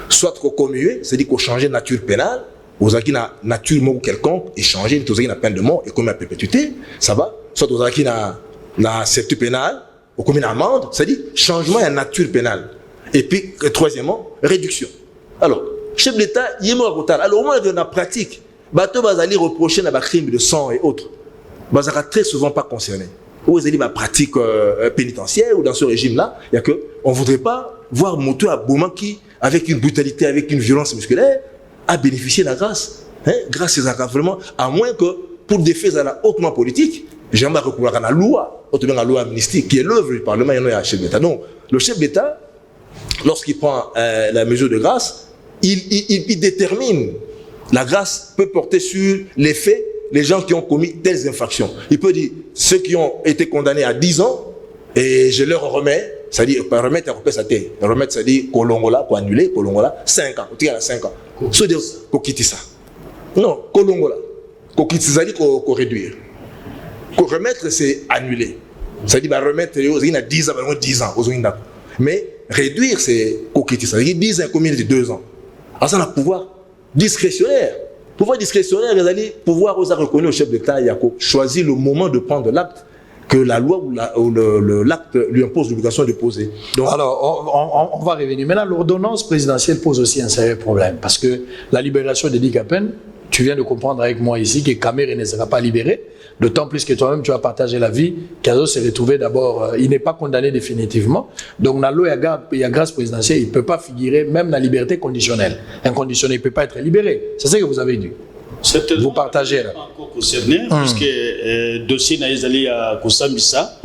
soit qu'au commuer, c'est-à-dire qu'au changer nature pénale, aux acquis na nature mort quelconque et changer aux acquis na peine de mort et comme à perpétuité, ça va, soit aux acquis na certitude pénale, au commun amende, c'est-à-dire changement à nature pénale. Et puis troisièmement, réduction. Alors, chef d'État, il est mort au total. Alors au moins dans la pratique, bateau va aller reprocher na crime de sang et autres. Bazara très souvent pas concerné. Ou ils ma pratique pénitentiaire ou dans ce régime-là, il y a que on voudrait pas voir moto à Bouman qui, avec une brutalité, avec une violence musculaire, a bénéficié de la grâce. Grâce à ça, vraiment, à moins que pour des faits hautement politiques, j'aimerais recourir à la loi, autrement la loi amnistie, qui est l'œuvre du Parlement, il y a un chef d'État. Non, le chef d'État, lorsqu'il prend la mesure de grâce, il détermine. La grâce peut porter sur les faits. Les gens qui ont commis telles infractions. Il peut dire, ceux qui ont été condamnés à 10 ans, et je leur remets, c'est-à-dire, pas remettre, remettre, c'est-à-dire, Kolongola, pour annuler, Kolongola, 5 ans, on à 5 ans. C'est-à-dire, qu'on quitte ça. Non, Kolongola, qu'on quitte ça, c'est-à-dire qu'on réduire. Qu'on remettre, c'est annuler. C'est-à-dire, remettre, il y a 10 ans, 10 ans, mais réduire, c'est qu'on quitte ça. C'est-à-dire, 10 ans, combien de 2 ans. Alors, ça, on a pouvoir discrétionnaire. Pouvoir discrétionnaire, vous allez pouvoir oser reconnaître au chef d'État, il y a choisir le moment de prendre l'acte que la loi ou l'acte lui impose l'obligation de poser. Donc, alors, on va revenir. Maintenant, l'ordonnance présidentielle pose aussi un sérieux problème parce que la libération de Dick Apen, tu viens de comprendre avec moi ici que Kamere ne sera pas libéré, d'autant plus que toi-même tu as partagé la vie. Kazo s'est retrouvé d'abord, il n'est pas condamné définitivement. Donc, dans l'eau, il y a grâce présidentielle, il ne peut pas figurer même la liberté conditionnelle. Inconditionnel, il ne peut pas être libéré. C'est ça que vous avez dit. Vous partagez là. Encore concerné, puisque le dossier n'a allé à Kosambisa,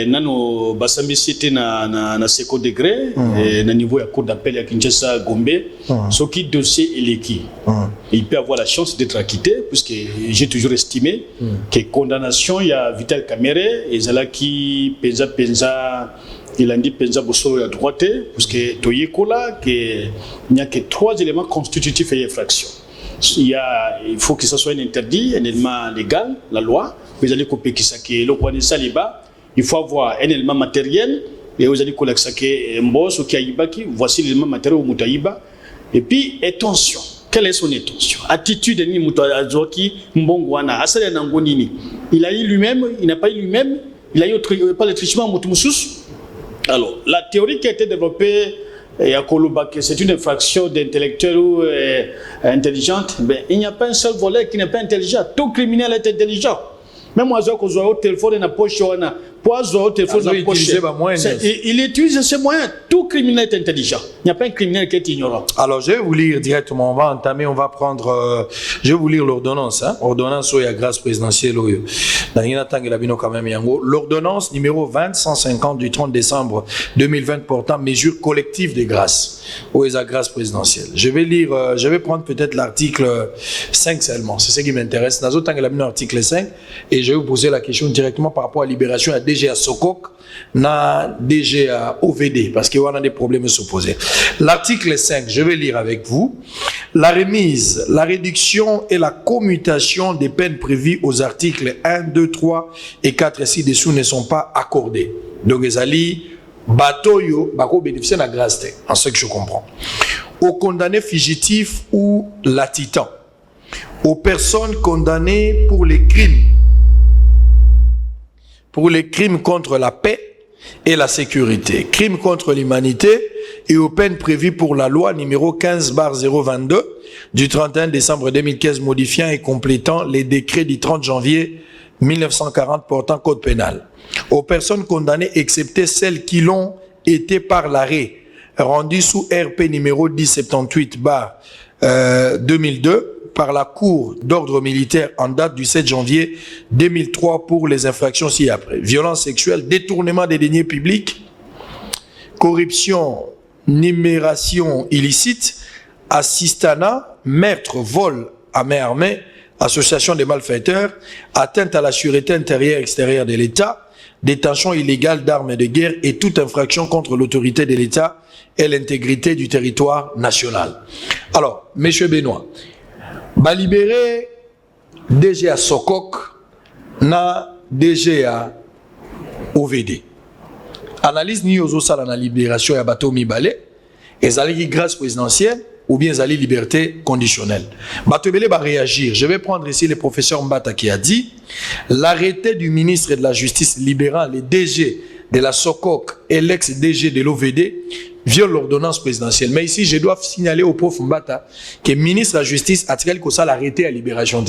nano Basambisi était na second degré, na niveau à cour d'appel à Kinshasa Gombe, ce qui dossier est qui. Il peut avoir la chance d'être acquitté, puisque j'ai toujours estimé que condamnation il y a Vital Kamere et Zala qui penza il a dit penza bosso à droite, puisque toyekola que il n'y a que 3 éléments constitutifs et infraction. Il faut que ça soit un interdit, un élément légal, la loi. Vous allez couper qui ça qui est il faut avoir un élément matériel et vous allez coller ça qui est un boss ou qui a ibaki. Voici l'élément matériel au mutaïba. Et puis attention. Quelle est son intention? Attitude de Mutazoki Mbongwana. Asale Nangonini. Il a eu lui-même, il n'a pas eu lui-même, il a eu pas le trichement Mutumusus. Alors, la théorie qui a été développée et à Kolobak, c'est une infraction d'intellectuel ou intelligente. Ben, il n'y a pas un seul volet qui n'est pas intelligent. Tout criminel est intelligent. Même moi, j'ai un téléphone dans la poche, il utilise ces moyens. Tout criminel est intelligent. Il n'y a pas un criminel qui est ignorant. Alors, je vais vous lire directement. On va entamer, on va prendre. Je vais vous lire l'ordonnance. Ordonnance, il y a grâce présidentielle. L'ordonnance numéro 20-150 du 30 décembre 2020 portant mesures collectives de grâce. Où est la grâce présidentielle? Je vais lire, je vais prendre peut-être l'article 5 seulement. C'est ce qui m'intéresse. Dans l'article 5, et je vais vous poser la question directement par rapport à la libération à DGA Sokok, na DGA OVD, parce qu'il y a des problèmes s'opposer. L'article 5, je vais lire avec vous. La remise, la réduction et la commutation des peines prévues aux articles 1, 2, 3 et 4 ci-dessous ne sont pas accordées. Donc, les alliés, Batoyo, Bako bénéficie de la grâce, en ce que je comprends. Aux condamnés fugitifs ou latitants, aux personnes condamnées pour les crimes contre la paix et la sécurité, crimes contre l'humanité et aux peines prévues pour la loi numéro 15/022 du 31 décembre 2015 modifiant et complétant les décrets du 30 janvier 1940 portant code pénal. Aux personnes condamnées excepté celles qui l'ont été par l'arrêt rendu sous RP numéro 1078/2002 par la Cour d'ordre militaire en date du 7 janvier 2003 pour les infractions ci-après. Violence sexuelle, détournement des deniers publics, corruption, numération illicite, assistanat, meurtre, vol à main armée, association des malfaiteurs, atteinte à la sûreté intérieure et extérieure de l'État, détention illégale d'armes de guerre et toute infraction contre l'autorité de l'État et l'intégrité du territoire national. Alors, Monsieur Benoît, va libérer DG à Sokok, na DG à OVD. Analyse ni aux ça dans la libération ya bateau mibale, ezali grâce présidentielle ou bien ezali liberté conditionnelle. Bateau mibale va réagir. Je vais prendre ici le professeur Mbata qui a dit l'arrêté du ministre de la Justice libérant les DG de la Sokok et l'ex-DG de l'OVD viole l'ordonnance présidentielle. Mais ici, je dois signaler au prof Mbata que le ministre de la Justice a tiré l'arrêté à libération.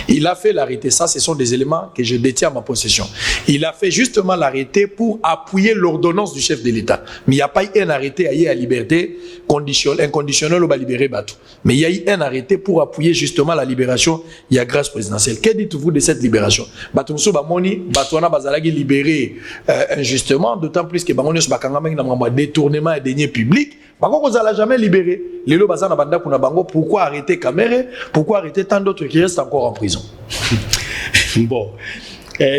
Il a fait l'arrêté. Ça, ce sont des éléments que je détiens à ma possession. Il a fait justement l'arrêté pour appuyer l'ordonnance du chef de l'État. Mais il n'y a pas eu un arrêté à liberté inconditionnelle ou à libérer Batou. Mais il y a eu un arrêté pour appuyer justement la libération. Il y a grâce présidentielle. Que dites-vous de cette libération? Batumso Bamoni, Batouana Bazalagi libéré injustement, d'autant plus que Bamoni Bakangameng n'a détournement et deniers publics. Bango n'a jamais libéré. Lelo Bazana Banda Kuna Bango, pourquoi arrêter Kamere? Pourquoi arrêter tant d'autres qui restent encore en prison? Bon.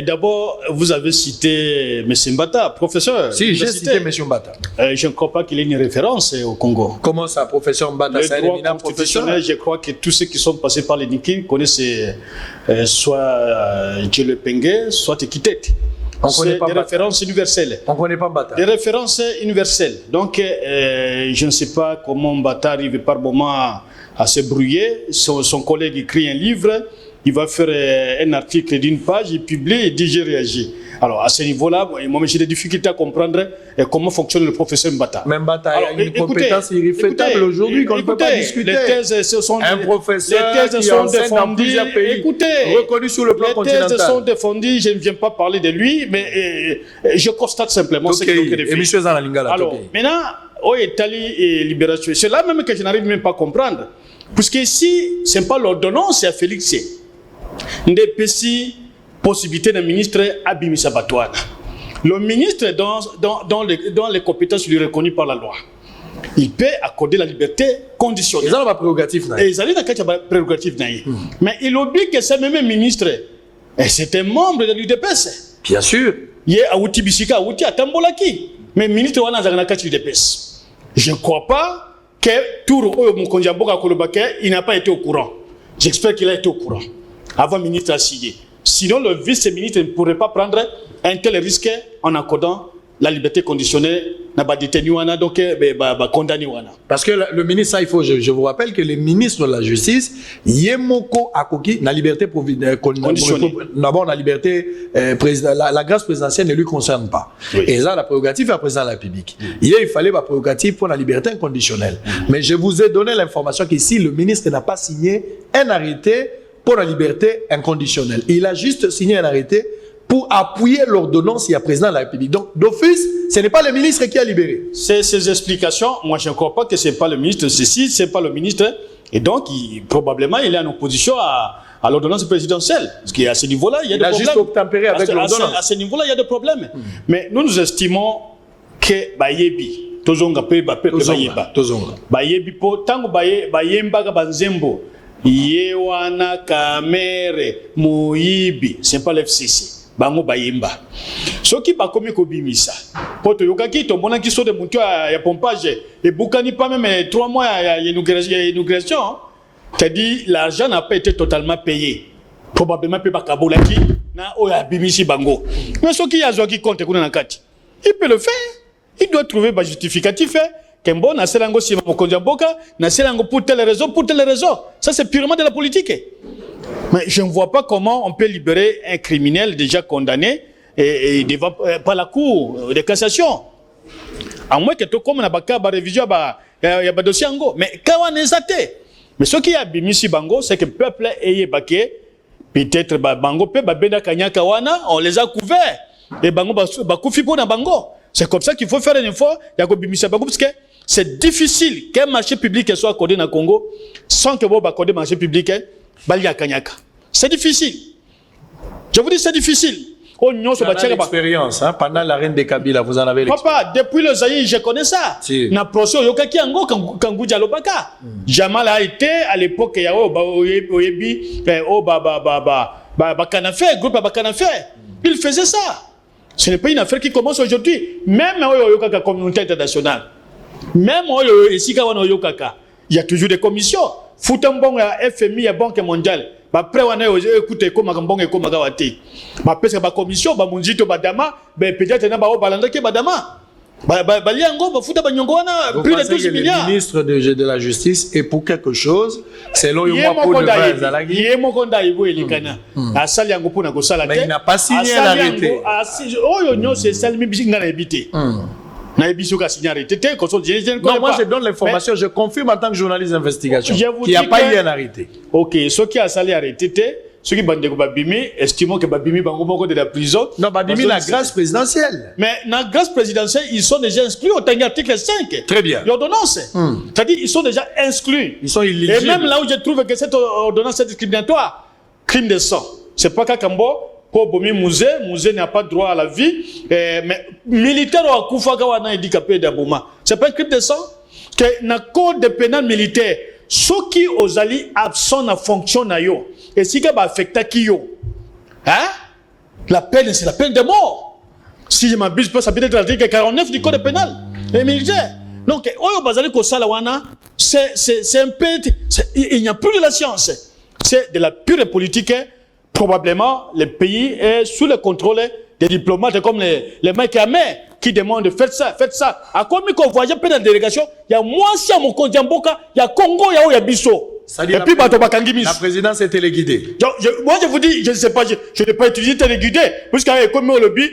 D'abord, vous avez cité M. Mbata, professeur. Si, j'ai cité M. Mbata. Je ne crois pas qu'il ait une référence au Congo. Comment ça, professeur Mbata? C'est un éminent professeur. Je crois que tous ceux qui sont passés par les Niki connaissent soit Djele Pengue, soit Ekitet. C'est des références universelles. On ne connaît pas Mbata. Des références universelles. Donc, je ne sais pas comment Mbata arrive par moment à se brouiller. Son collègue écrit un livre. Il va faire un article d'une page, il publie et dit j'ai réagi. Alors à ce niveau-là, moi j'ai des difficultés à comprendre comment fonctionne le professeur Mbata. Mais Mbata a une compétence irréfutable aujourd'hui qu'on ne peut pas discuter. Les thèses sont un professeur qui enseigne dans plusieurs pays, reconnu sur le plan continental. Les thèses sont défendues, je ne viens pas parler de lui, mais je constate simplement ce qu'il a fait. Alors maintenant, Italie et libération, c'est là même que je n'arrive même pas à comprendre. Puisque ici, ce n'est pas l'ordonnance, c'est à Félix. Des petits possibilités d'un ministre Abimisa Batouana. Le ministre, dans les compétences lui reconnues par la loi, il peut accorder la liberté conditionnelle. Ils ont la prérogative. Ils ont la prérogative. Mais il oublie que ce même ministre, c'est un membre de l'UDPS. Bien sûr. Il est à Outibisika, Outi à Tambolaki. Mais le ministre Wana Zaganaka l'UDPS. Je ne crois pas que Touro Mokondiamboka Kolobake, il n'a pas été au courant. J'espère qu'il a été au courant. Avant ministre a signé. Sinon, le vice-ministre ne pourrait pas prendre un tel risque en accordant la liberté conditionnelle, donc condamné. Parce que le ministre, ça, il faut, je vous rappelle que le ministre de la Justice, Yemoko Akoki, la liberté conditionnelle. D'abord, la liberté, la grâce présidentielle ne lui concerne pas. Oui. Et ça, la prérogative est à président de la République. Il fallait la prérogative pour la liberté inconditionnelle. Mais je vous ai donné l'information qu'ici, le ministre n'a pas signé un arrêté pour la liberté inconditionnelle. Il a juste signé un arrêté pour appuyer l'ordonnance du président de la République. Donc, d'office, ce n'est pas le ministre qui a libéré. Ces explications, moi je ne crois pas que ce n'est pas le ministre, ce n'est pas le ministre. Et donc, probablement, il est en opposition à l'ordonnance présidentielle. Parce qu'à ce niveau-là, il y a des problèmes. Il a juste obtempéré avec l'ordonnance. À ce niveau-là, il y a des problèmes. Mais nous estimons que Bayebi, Tozonga peut Bayeba. Bayebi, tant que Bayemba Banzembo, Yewana Kamere Moibi, ce n'est pas l'FCC. Bango Bayemba. Ce qui va commis Kobimisa. Pour te yokaki, ton bon qui sont de moutons à pompage, et Boukani pas même 3 mois à l'inauguration. C'est-à-dire, l'argent n'a pas été totalement payé. Probablement, pas Kabolaki, na oya Bimisi Bango. Mais ce qui a qui compte, il peut le faire. Il doit trouver un justificatif. Kembo, na selango si Mokondiamboka, na selango pour telle raison, Ça, c'est purement de la politique. Mais je ne vois pas comment on peut libérer un criminel déjà condamné et devant par la cour de cassation. À moins que tout comme na baka ba révision il y a dossier ango. Mais quand on est athée. Mais ce qui a bimisi bango, c'est que le peuple est baké. Peut-être bango peut benda kanyaka wana, on les a couverts. Et bango ba kufi pour na bango. C'est comme ça qu'il faut faire un effort. Il y a bimisi bango parce que c'est difficile qu'un marché public soit accordé dans le Congo sans que vous accordez marché public. C'est difficile. Je vous dis c'est difficile. On y a l'expérience, hein? Pendant la reine de Kabila, vous en avez l'expérience. Papa, depuis le Zaïre, je connais ça. Si. Na procès yoka ki ango kangu dialobaka. Jamal a été à l'époque ya oyebi Bakanafé, groupe Bakanafé. Il faisait ça. Ce n'est pas une affaire qui commence aujourd'hui. Même au la communauté internationale. Même ici, il y a toujours des commissions. Foutambon à FMI et Banque mondiale. Après, on a écouté comment on est comme Gawati. Parce que la commission, Munjito Badama, peut-être qu'il y a un balanda qui est Badama. Plus de 12 milliards. Le ministre de la Justice est pour quelque chose, selon le mot de base. Mais il n'a pas signé l'arrêté. Non, moi je donne l'information, je confirme en tant que journaliste d'investigation qu'il n'y a pas eu un arrêté. Ok, ceux qui a salé arrêté, ceux qui bandent Babimi, estimons que Babimi bango de la prison. Non, Babimi la grâce présidentielle. Mais dans la grâce présidentielle, ils sont déjà exclus au article 5. Très bien. L'ordonnance. C'est-à-dire ils sont déjà exclus. Ils sont illégibles. Et même là où je trouve que cette ordonnance est discriminatoire, crime de sang. C'est pas qu'à Kambo, pour Bomi Musée n'a pas droit à la vie. Mais militaire ou à Koufaka ou à handicapé d'Abouma. C'est pas un crime de sang. Que dans le code de pénal militaire, ceux qui aux alliés absents na fonction na yo. Et si ça va affecter qui yo, hein? La peine, c'est la peine de mort. Si je m'abuse, ça peut être l'article 49 du code pénal et militaire. Donc, c'est un peu, il n'y a plus de la science. C'est de la pure politique. Probablement, le pays est sous le contrôle des diplomates comme les mecs à main qui demandent faites ça. À quoi qu'on voyage dans la délégation, il y a moi, si à mon compte, il y a Congo, il y a Bissau. Et puis, la présidence est téléguidée. Moi, je vous dis, je ne sais pas, je n'ai pas utilisé téléguidé. Puisqu'il y a comme au lobby,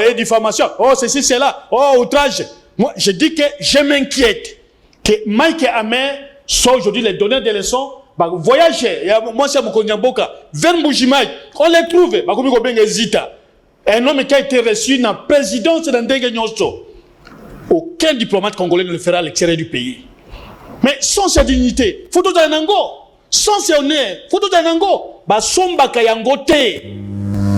et diffamation, ceci, c'est là, outrage. Moi, je dis que je m'inquiète que Mike et Amé sont aujourd'hui les donneurs de leçons. Voyager, moi, c'est mon Konyamboka, vers Mbujimaï, on les trouve, un homme qui a été reçu dans la présidence de Ndenge. Aucun diplomate congolais ne le fera à l'extérieur du pays. Mais sans sa dignité, faut tout un ango. Sans ses honneurs, faut tout un ango. Somba kayango te.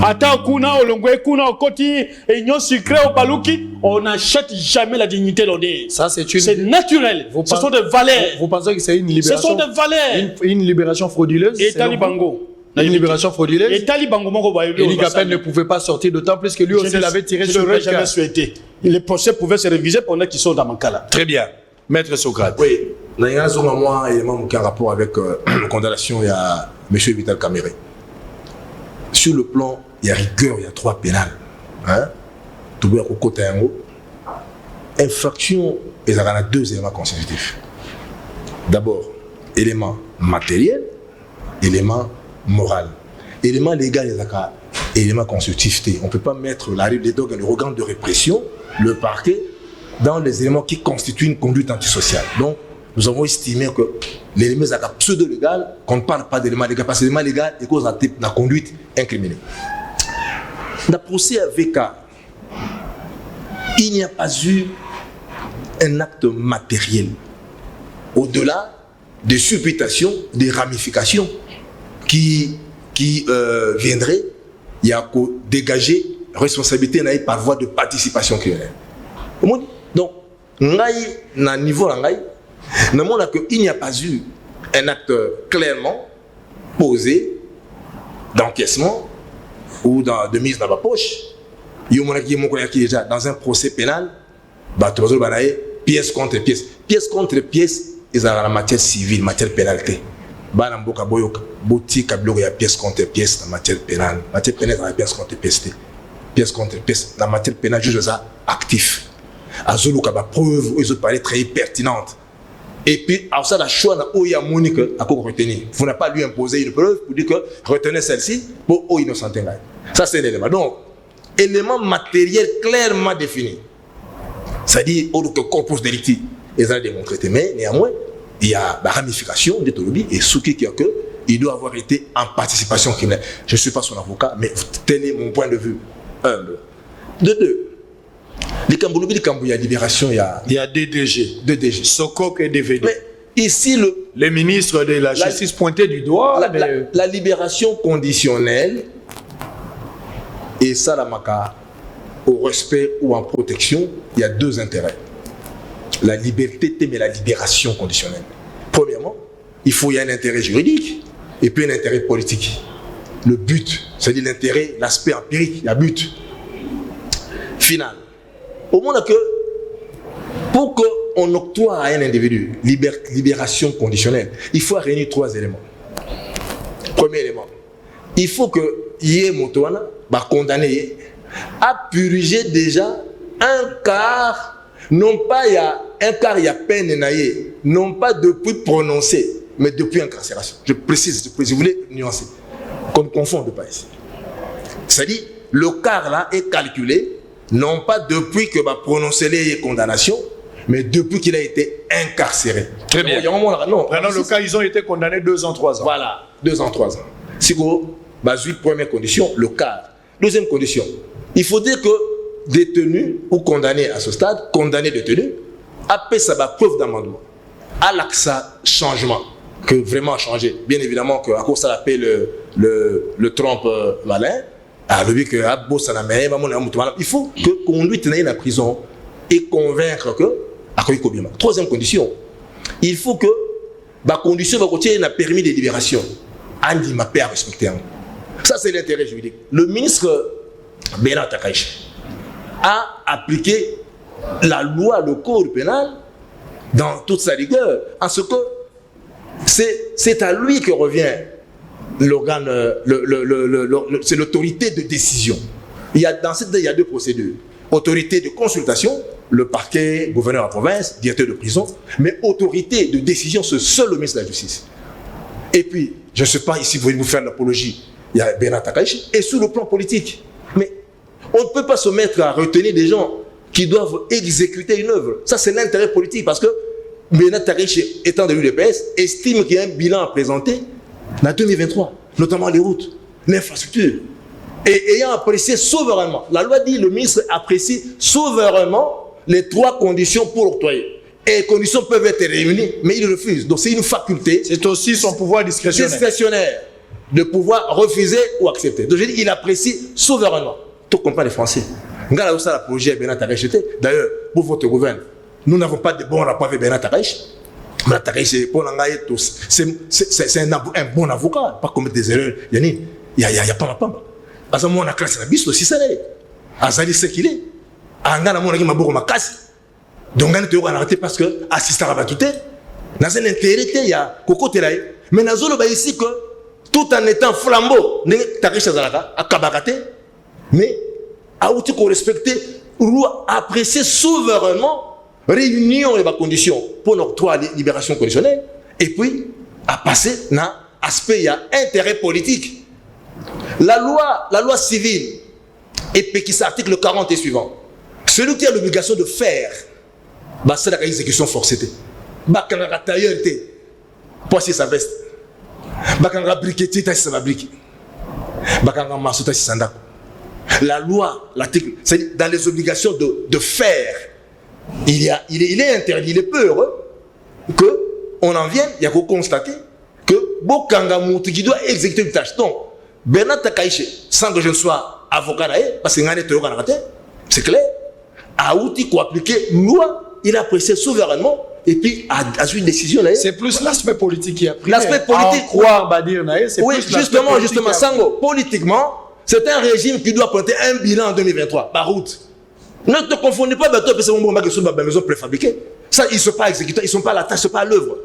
Ata kuna olongwe kuna okoti union sucré au baluki, on n'achète jamais la dignité l'honneur. Ça c'est naturel. Ce sont des valeurs. Vous pensez que c'est une libération? Ce sont des valeurs. Une libération frauduleuse. Et Talibango. Une libération frauduleuse. Et Talibango Eli Kapel ne pouvait pas sortir, d'autant plus que lui aussi l'avait tiré sur le jamais souhaité. Les procès pouvaient se réviser pendant qu'ils sont dans mon cas là. Très bien. Maître Socrate. Oui. Il y a un élément qui a un rapport avec la condamnation, il y a M. Vital Kamere. Sur le plan, il y a rigueur, il y a 3 pénales. Hein? Tout le monde côté un mot. Infraction, il y a 2 éléments constitutifs. D'abord, élément matériel, élément moral. Élément légal, il y a élément constitutif. On ne peut pas mettre le organe de répression, le parquet, dans les éléments qui constituent une conduite antisociale. Donc, nous avons estimé que l'élément pseudo-légal, qu'on ne parle pas d'élément légal, parce que l'élément légal est cause de la conduite incriminée. Dans le procès avec il n'y a pas eu un acte matériel. Au-delà des supputations, des ramifications qui viendraient, il y a qu'à dégager responsabilité par voie de participation criminelle. Donc, à niveau il n'y a pas eu un acte clairement posé d'encaissement ou de mise dans la poche. Il y a déjà dans un procès pénal, pièce contre pièce. Pièce contre pièce, ils ont la matière civile, matière pénalité. Il y a pièce contre pièce dans la matière pénale. Matière pénale, dans la pièce contre pièce. Pièce contre pièce. Dans la matière pénale, juge actif. Azulu kaba preuve ils ont parlé très pertinente et puis à ça la choix na oya monique à quoi retenir. Vous n'avez pas lui imposer une preuve pour dire que retenez celle-ci pour o innocenté. Ça c'est l'élément. Donc élément matériel clairement défini. C'est-à-dire au corpus delicti ils ont démontré, mais néanmoins il y a la ramification de Tolobi et Souki qui a que il doit avoir été en participation criminelle. Je ne suis pas son avocat, mais tenez mon point de vue humble. De deux. Les Cambouloubi, il y a libération, il y a DDG. Sokok est devenu. Mais ici, les ministres de la justice pointaient du doigt. La libération conditionnelle Et ça, la maca, au respect ou en protection, il y a deux intérêts. La liberté, mais la libération conditionnelle. Premièrement, il y a un intérêt juridique et puis un intérêt politique. Le but, c'est-à-dire l'intérêt, l'aspect empirique, le but final. Au moment que, pour qu'on octroie à un individu libération conditionnelle, il faut réunir trois éléments. Premier élément, il faut que y ait Motoana, condamné à purger déjà un quart, non pas il y a un quart, il y a peine naïe, non pas depuis prononcé, mais depuis incarcération. Je précise, je voulais nuancer, qu'on ne confonde pas ici. C'est-à-dire, le quart là est calculé, non pas depuis que prononcé les condamnations, mais depuis qu'il a été incarcéré. Très bien. Non, maintenant, le cas, ils ont été condamnés 2 ans, 3 ans. Voilà, 2 ans, 3 ans. Si vous avez première condition, le quart. Deuxième condition, il faut dire que détenu ou condamné à ce stade, condamné détenu, après ça va preuve d'amendement. À l'axa changement, que vraiment changé. Bien évidemment qu'à cause ça l'appelle le trompe malin, il faut que conduite dans la prison et convaincre que. Troisième condition, il faut que la condition va continuer la permis de libération. Andi m'a à respecter. Ça, c'est l'intérêt juridique. Le ministre Bernard Takaïchi a appliqué la loi, le code pénal dans toute sa rigueur, en ce que c'est à lui que revient l'organe, c'est l'autorité de décision. Dans cette il y a deux procédures. Autorité de consultation, le parquet, gouverneur de province, directeur de prison, mais autorité de décision, c'est seul le ministre de la Justice. Et puis, je ne sais pas ici, vous voulez vous faire l'apologie, il y a Bernard Takaïchi, et sur le plan politique. Mais on ne peut pas se mettre à retenir des gens qui doivent exécuter une œuvre. Ça, c'est l'intérêt politique, parce que Bernard Takaïchi, étant de l'UDPS, estime qu'il y a un bilan à présenter en 2023, notamment les routes, l'infrastructure. Et ayant apprécié souverainement, la loi dit le ministre apprécie souverainement les 3 conditions pour octroyer. Et les conditions peuvent être réunies, mais il refuse. Donc c'est une faculté. C'est aussi son pouvoir discrétionnaire de pouvoir refuser ou accepter. Donc je dis, il apprécie souverainement. Tout comprend les Français. Regardez où ça la projet Bernard Takaïchi. D'ailleurs, pour votre gouvernement, nous n'avons pas de bons rapports avec Bernard Takaïchi. Bernard Takaïchi, c'est un bon avocat, pas commettre des erreurs. Il y a pas ma pamba. Parce que moi, on a classé la bise aussi, ça l'est. Azali, c'est qu'il est. Angana, mon ami, m'a beaucoup ma casse. Donc, on a arrêté parce que, assistant à Batouté, dans un intérêt, il y a Coco Telaï. Mais dans zone ici, que tout en étant flambeau, Takaïchi Azalaka, à Kabakate, mais à outil qu'on respectait, ou apprécier souverainement, réunion et conditions pour notre libération conditionnelle, et puis, à passer dans l'aspect, il y a intérêt politique. La loi civile, et qui s'article 40 et suivant, celui qui a l'obligation de faire, c'est la exécution forcée. Quand on a tailleur, pour si ça veste. Quand on a briqué, ça va briquer. Quand on a massé, ça va. La loi, l'article, c'est dans les obligations de faire. Il est interdit, il est peur qu'on en vienne, il y a qu'à constater que Bokanga Mouti qui doit exécuter une tâche. Donc, Bernard Takaïchi, sans que je ne sois avocat, parce que c'est clair, a outil pour appliquer loi, il a apprécié souverainement et puis a eu une décision. C'est plus l'aspect politique qui a pris. L'aspect politique. Croire, c'est oui, plus justement, Sango, politiquement, c'est un régime qui doit porter un bilan en 2023, par route. Ne te confondez pas avec toi, parce que c'est mon qui sont dans la maison préfabriquée. Ça, ils ne sont pas exécutants, ils ne sont pas à la tâche, ils ne sont pas à l'œuvre.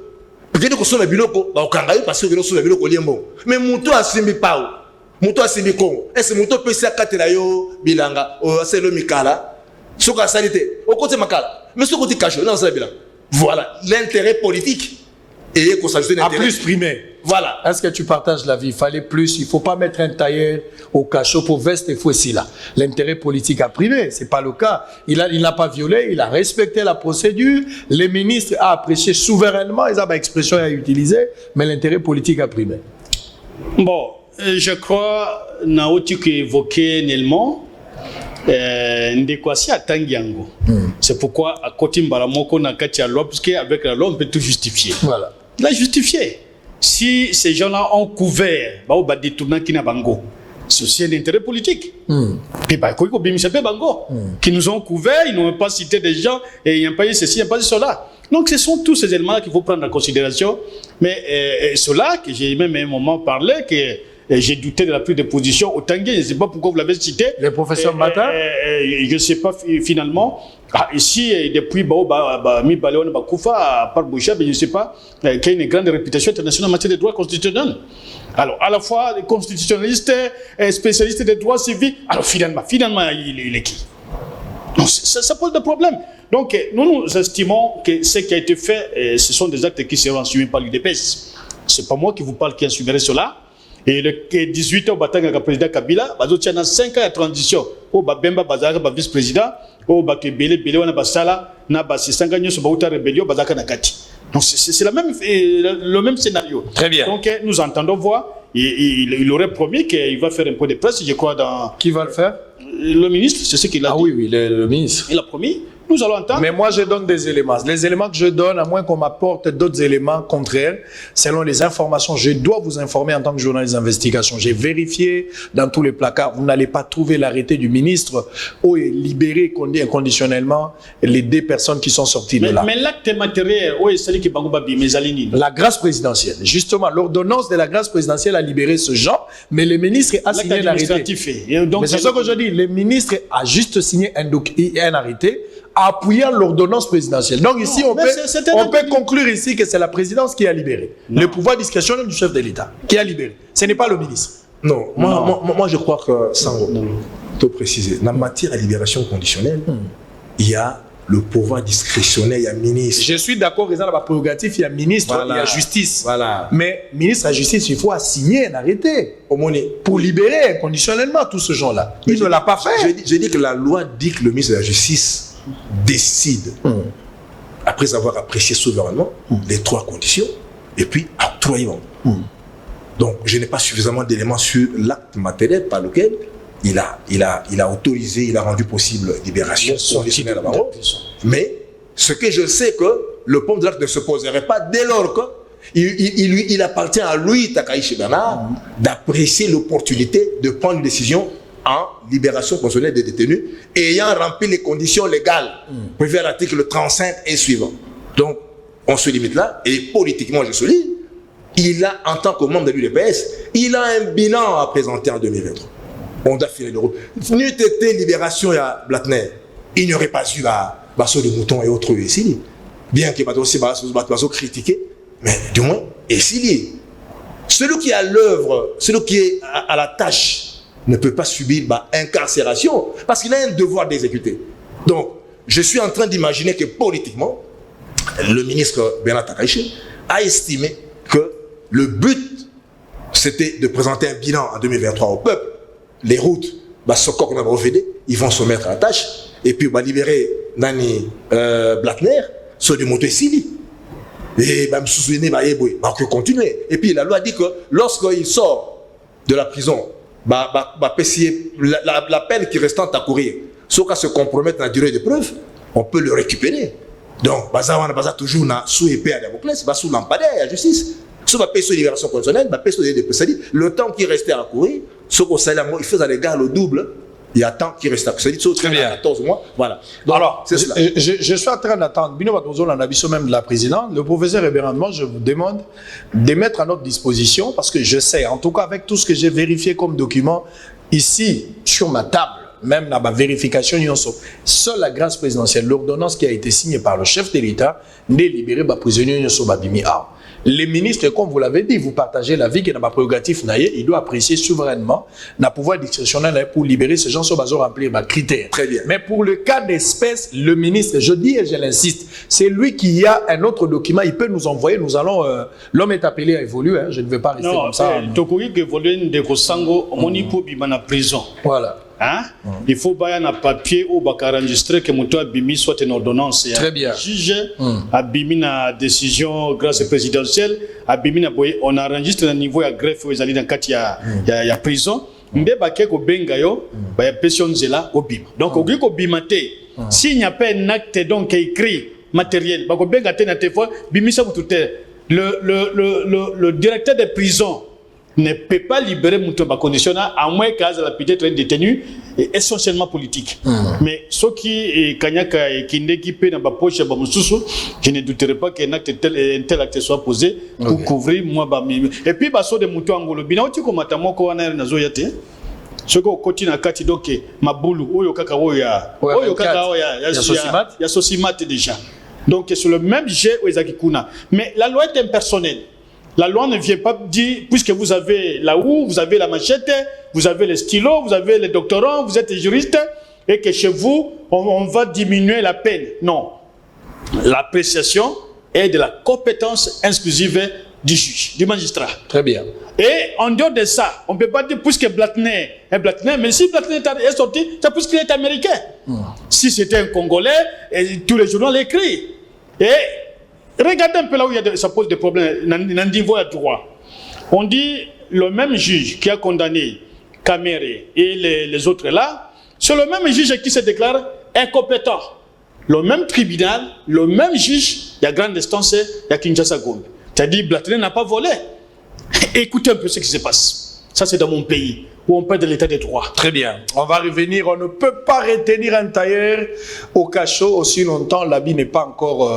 Peut-être que sont les biloko, parce que sont les biloko liembo. Mais Mouto a simbi pao. Mouto a simbi Congo. Est-ce que Mouto peut s'y akatelayo bilanga, c'est le mikala. Ce qu'on a salité, au côté makala. Mais ce côté caché, non, c'est bilan. Voilà, l'intérêt politique. Et qu'on s'ajoute à plus primé. Voilà. Est-ce que tu partages l'avis? Il fallait plus, il ne faut pas mettre un tailleur au cachot pour veste et fouet là. L'intérêt politique a primé, ce n'est pas le cas. Il n'a pas violé, il a respecté la procédure. Les ministres ont apprécié souverainement, ils ont une expression à utiliser, mais l'intérêt politique a primé. Bon, je crois, Naoti qui évoqué Nelman, Ndekwasi a Tangiango. C'est pourquoi à côté Mbaramoko n'a qu'à loi, parce qu'avec la loi on peut tout justifier. Voilà. La justifier. Si ces gens-là ont couvert, bah détournant qui n'a bango. c'est aussi un intérêt politique. Qui nous ont couverts, ils n'ont pas cité des gens, et il n'y a pas eu ceci, il n'y a pas eu cela. Donc ce sont tous ces éléments qu'il faut prendre en considération. Mais cela, que j'ai même à un moment parlé, que j'ai douté de la prise de position au Tanguay, je ne sais pas pourquoi vous l'avez cité. Le professeur Mata je ne sais pas finalement. Ici, depuis Mi Baléon Bakoufa, par Boucha, je ne sais pas, qu'il y a une grande réputation internationale en matière de droit constitutionnel. Alors, à la fois les constitutionnalistes, spécialistes des droits civiques, alors finalement, il est qui? Non, ça pose des problèmes. Donc, nous estimons que ce qui a été fait, ce sont des actes qui seront assumés par l'UDPS. Ce n'est pas moi qui vous parle qui assumerai cela. Et le 18 au le président Kabila, il y a 5 ans de transition. Au Bemba Bazar, vice-président, au Bakebele, Bele, Basala, Nabasi, 5 ans de rébellion, Bazaka Nakati. Donc, c'est le même scénario. Très bien. Donc, nous entendons voir. Il aurait promis qu'il va faire un peu de presse, je crois, dans... Qui va le faire? Le ministre, c'est ce qu'il a dit. Ah oui, le ministre. Il a promis. Nous allons entendre. Mais moi, je donne des éléments. Les éléments que je donne, à moins qu'on m'apporte d'autres éléments contraires, selon les informations, je dois vous informer en tant que journaliste d'investigation. J'ai vérifié dans tous les placards. Vous n'allez pas trouver l'arrêté du ministre où est libéré inconditionnellement les 2 personnes qui sont sorties de là. Mais l'acte matériel, où est celui qui est la grâce présidentielle. Justement, l'ordonnance de la grâce présidentielle a libéré ce genre, mais le ministre a signé l'arrêté. Mais c'est ce que je dis. Le ministre a juste signé un arrêté appuyant l'ordonnance présidentielle. Donc ici, on peut conclure ici que c'est la présidence qui a libéré. Non. Le pouvoir discrétionnel du chef de l'État qui a libéré. Ce n'est pas le ministre. Non, moi je crois que, sans te préciser, dans matière de libération conditionnelle, il y a le pouvoir discrétionnaire, il y a ministre. Je suis d'accord, il y a la prérogative, il y a ministre, il y a justice. Voilà. Mais ministre à justice, il faut signer un arrêté pour libérer inconditionnellement tout ce genre-là. Il ne l'a pas fait. Je dis que la loi dit que le ministre de la Justice décide, après avoir apprécié souverainement les 3 conditions, et puis octroyant. Donc, je n'ai pas suffisamment d'éléments sur l'acte matériel par lequel il a autorisé, il a rendu possible libération conditionnelle à Baro. Mais ce que je sais que le pont de l'acte ne se poserait pas dès lors qu'il appartient à lui, Takaichi Bernard, d'apprécier l'opportunité de prendre une décision en libération conditionnelle des détenus ayant rempli les conditions légales prévues à l'article 35 et suivant. Donc, on se limite là, et politiquement, je souligne, il a, en tant que membre de l'UDPS, il a un bilan à présenter en 2023. On doit filer de route. N'eût été libération à Blattner, il n'y aurait pas eu Basso de Mouton et autres ici. Bien que Basso critiqué, mais du moins, ici. Celui qui est à l'œuvre, celui qui est à la tâche, ne peut pas subir incarcération parce qu'il a un devoir d'exécuter. Donc, je suis en train d'imaginer que politiquement, le ministre Bernard Takaichi a estimé que le but, c'était de présenter un bilan en 2023 au peuple. Les routes, ils vont se mettre à la tâche et puis libérer Nani Blattner sur des motos Sili. Et continuer. Et puis la loi dit que lorsqu'il sort de la prison, la peine qui restante à courir, sauf qu'à se compromettre dans la durée de preuve, on peut le récupérer. Donc, toujours sous épée à Damoclès, sous lampadaire à la justice. Sous la libération conditionnelle, le temps qui restait à courir, sauf qu'au salaire, il faisait les gars le double. Il y a tant qui reste à courir. Très bien. 14 mois. Voilà. Donc, alors, je suis en train d'attendre. Bino Batozo, on a avis même de la présidente. Le professeur Ebérandement, je vous demande de mettre à notre disposition, parce que je sais, en tout cas, avec tout ce que j'ai vérifié comme document, ici, sur ma table, même dans ma vérification, seule la grâce présidentielle, l'ordonnance qui a été signée par le chef de l'État, n'est libérée par prisonnier Babimi A. Les ministres, comme vous l'avez dit, vous partagez l'avis que dans ma prérogative, il doit apprécier souverainement le pouvoir discrétionnel pour libérer ces gens sur base de remplir ma critère. Très bien. Mais pour le cas d'espèce, le ministre, je dis et je l'insiste, c'est lui qui a un autre document, il peut nous envoyer, nous allons, l'homme est appelé à évoluer, je ne vais pas rester comme ça. Voilà. Hein? Il faut bailler un papier ou enregistrer que mon toit bimi soit une ordonnance. Très bien. Juge a bimi na décision grâce présidentielle, a bimi na boye, on enregistre à niveau à greffe ou dans ya prison. Mbe baké ko benga yo, ba ya pension zela au bim. Donc au gui ko bimate, s'il n'y a pas un acte donc écrit matériel, ba ko benga te na téléphone, bimi sa le directeur des prisons ne peut pas libérer Moutomba conditionnel à moins qu'il peut être un détenu essentiellement politique. Mais ce qui est Kanyaka et Kindeki peut dans ma poche, je ne douterai pas qu'un tel acte soit posé pour couvrir moi. Et puis, de Moutou Angolo, tu comme ce qu'on continue à kati donc mabulu oyo kaka oya ya sosimat déjà. Donc c'est le même jet aux Ezakikuna. Mais la loi est impersonnelle. La loi ne vient pas dire, puisque vous avez la houe, vous avez la machette, vous avez le stylo, vous avez les doctorants, vous êtes juriste, et que chez vous, on va diminuer la peine. Non. L'appréciation est de la compétence exclusive du juge, du magistrat. Très bien. Et en dehors de ça, on ne peut pas dire puisque Blatner est Blatner, mais si Blatner est sorti, c'est puisqu'il est américain. Si c'était un Congolais, et tous les journaux l'écrivent. Et regardez un peu là où ça pose des problèmes, dans le niveau de droit. On dit le même juge qui a condamné Kamere et les autres là, c'est le même juge qui se déclare incompétent. Le même tribunal, le même juge, il y a grande instance, il y a Kinshasa Gombe. C'est-à-dire Blatner n'a pas volé. Écoutez un peu ce qui se passe. Ça, c'est dans mon pays, où on parle de l'état des droits. Très bien. On va revenir. On ne peut pas retenir un tailleur au cachot aussi longtemps. L'habit n'est pas encore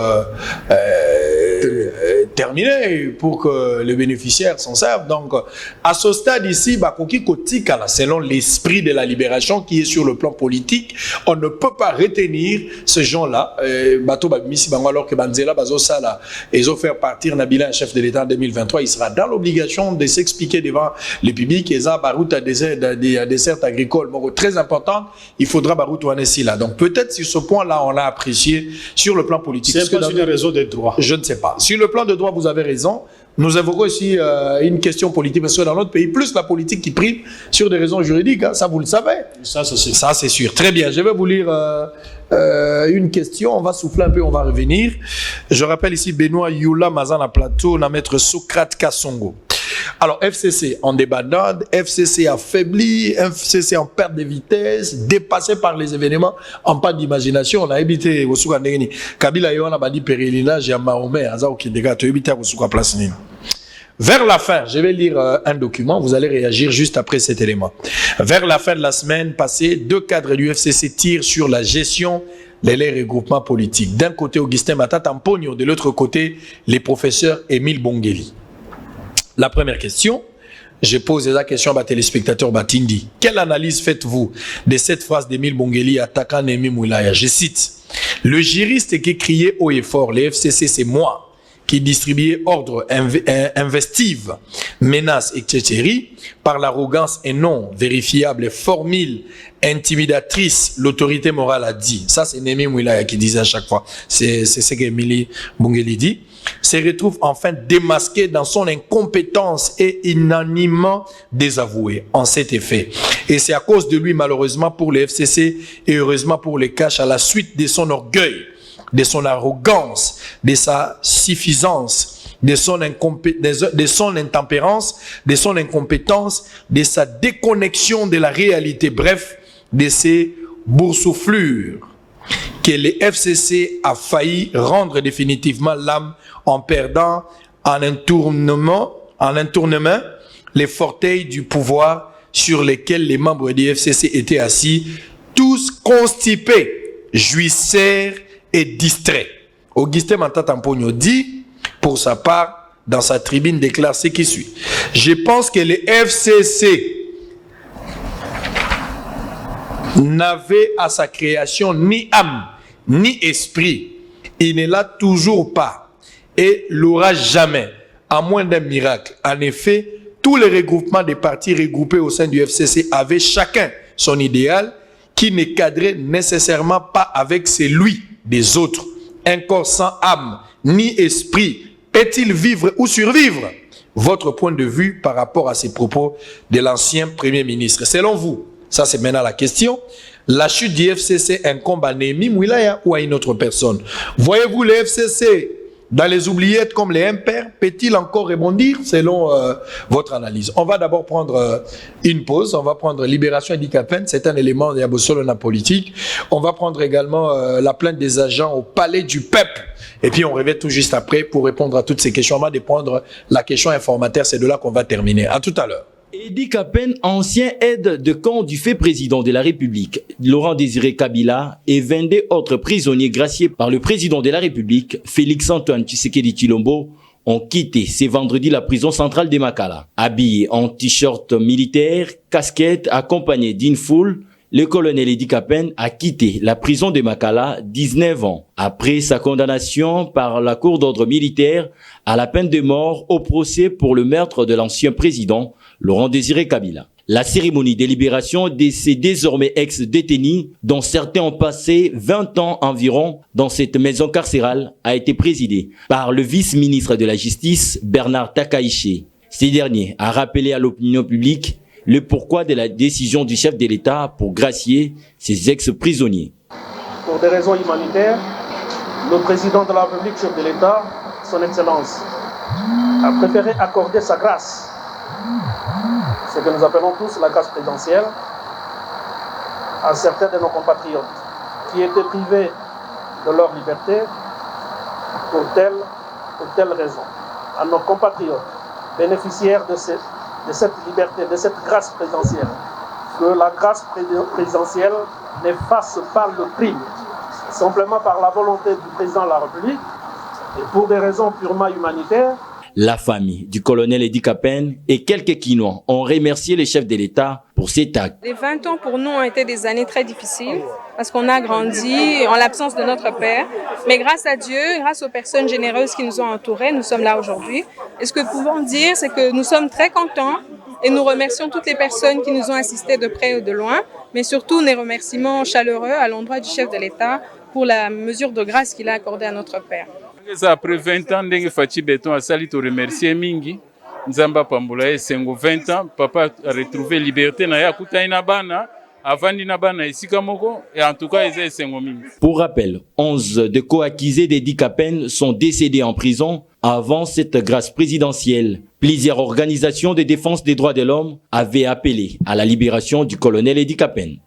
terminé pour que les bénéficiaires s'en servent. Donc, à ce stade ici, selon l'esprit de la libération qui est sur le plan politique, on ne peut pas retenir ce gens-là. Alors que Banzela Bazosala, ils ont fait partir Nabila, un chef de l'État en 2023, il sera dans l'obligation de s'expliquer devant le public. Et ça, Barout a des dessertes agricoles très importantes. Il faudra Barout Ouanessi là. Donc, peut-être sur ce point-là, on a apprécié sur le plan politique. C'est pas une raison des droits. Je ne sais pas. Sur le plan de droit, vous avez raison. Nous évoquons aussi une question politique, parce que dans notre pays, plus la politique qui prime sur des raisons juridiques, hein, ça vous le savez. Ça, c'est sûr. Ça, c'est sûr. Très bien. Je vais vous lire une question. On va souffler un peu, on va revenir. Je rappelle ici Benoît Youla Mazana Plateau, on a maître Socrate Kassongo. Alors, FCC en débandade, FCC affaibli, FCC en perte de vitesse, dépassé par les événements, en pas d'imagination. On a évité au Souka Ndegeni. Kabila Yohana Badi Pérélinage et Mahomet, Azao Kidega, tu as évité au Souka Place Nino. Vers la fin, je vais lire un document, vous allez réagir juste après cet élément. Vers la fin de la semaine passée, 2 cadres du FCC tirent sur la gestion des regroupements politiques. D'un côté, Augustin Matata-Mpogno, de l'autre côté, les professeurs Émile Bongeli. La première question, je pose la question à ma téléspectateur Batindi. Quelle analyse faites-vous de cette phrase d'Émile Bongeli attaquant Némi Moulaya? Je cite, « Le juriste qui criait haut et fort, les FCC c'est moi, qui distribuait ordre investive, menaces, etc. par l'arrogance et non vérifiable, formule intimidatrice, l'autorité morale a dit. » Ça, c'est Némi Moulaya qui disait à chaque fois. C'est ce qu'Émile Bongeli dit. Se retrouve enfin démasqué dans son incompétence et unanimement désavoué en cet effet. Et c'est à cause de lui, malheureusement, pour les FCC et heureusement pour les Cash, à la suite de son orgueil, de son arrogance, de sa suffisance, de son intempérance, de son incompétence, de sa déconnexion de la réalité, bref, de ses boursouflures, que les FCC a failli rendre définitivement l'âme en perdant en un tournement les fauteuils du pouvoir sur lesquels les membres du FCC étaient assis, tous constipés, jouisseurs et distraits. Augustin Matata-Mpogno dit, pour sa part, dans sa tribune, déclare ce qui suit. « Je pense que les FCC n'avait à sa création ni âme, ni esprit. Il ne l'a toujours pas et l'aura jamais, à moins d'un miracle. En effet, tous les regroupements des partis regroupés au sein du FCC avaient chacun son idéal qui ne cadrait nécessairement pas avec celui des autres. Un corps sans âme ni esprit peut-il vivre ou survivre? Votre point de vue par rapport à ces propos de l'ancien Premier ministre. Selon vous, ça c'est maintenant la question, la chute du FCC incombe à Némi Moulaya ou à une autre personne? Voyez-vous le FCC Dans les oubliettes comme les impairs, peut-il encore rebondir selon votre analyse? On va d'abord prendre une pause. On va prendre Libération Edikapen, c'est un élément de la politique. On va prendre également la plainte des agents au palais du peuple. Et puis on revient tout juste après pour répondre à toutes ces questions. On va prendre la question informataire, c'est de là qu'on va terminer. À tout à l'heure. Edikapen, ancien aide de camp du fait président de la République, Laurent Désiré Kabila, et 22 autres prisonniers graciés par le président de la République, Félix-Antoine Tshisekedi Tshilombo, ont quitté ce vendredi la prison centrale de Makala. Habillé en t-shirt militaire, casquette, accompagné d'une foule, le colonel Edikapen a quitté la prison de Makala 19 ans après sa condamnation par la cour d'ordre militaire à la peine de mort au procès pour le meurtre de l'ancien président Laurent Désiré Kabila. La cérémonie de libération de ces désormais ex-détenus, dont certains ont passé 20 ans environ dans cette maison carcérale, a été présidée par le vice-ministre de la Justice, Bernard Takaïché. Ce dernier a rappelé à l'opinion publique le pourquoi de la décision du chef de l'État pour gracier ces ex-prisonniers. Pour des raisons humanitaires, le président de la République, chef de l'État, son Excellence, a préféré accorder sa grâce, ce que nous appelons tous la grâce présidentielle, à certains de nos compatriotes qui étaient privés de leur liberté pour telle raison. À nos compatriotes bénéficiaires de cette liberté, de cette grâce présidentielle, que la grâce présidentielle n'efface pas le crime, simplement par la volonté du président de la République et pour des raisons purement humanitaires. La famille du colonel Edikapen et quelques Quinois ont remercié le chef de l'État pour cet acte. Les 20 ans pour nous ont été des années très difficiles parce qu'on a grandi en l'absence de notre père. Mais grâce à Dieu, grâce aux personnes généreuses qui nous ont entourés, nous sommes là aujourd'hui. Et ce que nous pouvons dire, c'est que nous sommes très contents et nous remercions toutes les personnes qui nous ont assistés de près ou de loin, mais surtout des remerciements chaleureux à l'endroit du chef de l'État pour la mesure de grâce qu'il a accordée à notre père. Après 20 ans, ndenge Fachi Beton a sali te remercier mingi. Nzamba pambula esengo 20 ans, papa a retrouvé liberté na ya kuta ina bana, avandi na bana esika moko et en tout cas eza esengo mingi. Pour rappel, 11 de co-accusés d'Edikapen sont décédés en prison avant cette grâce présidentielle. Plusieurs organisations de défense des droits de l'homme avaient appelé à la libération du colonel Edikapen.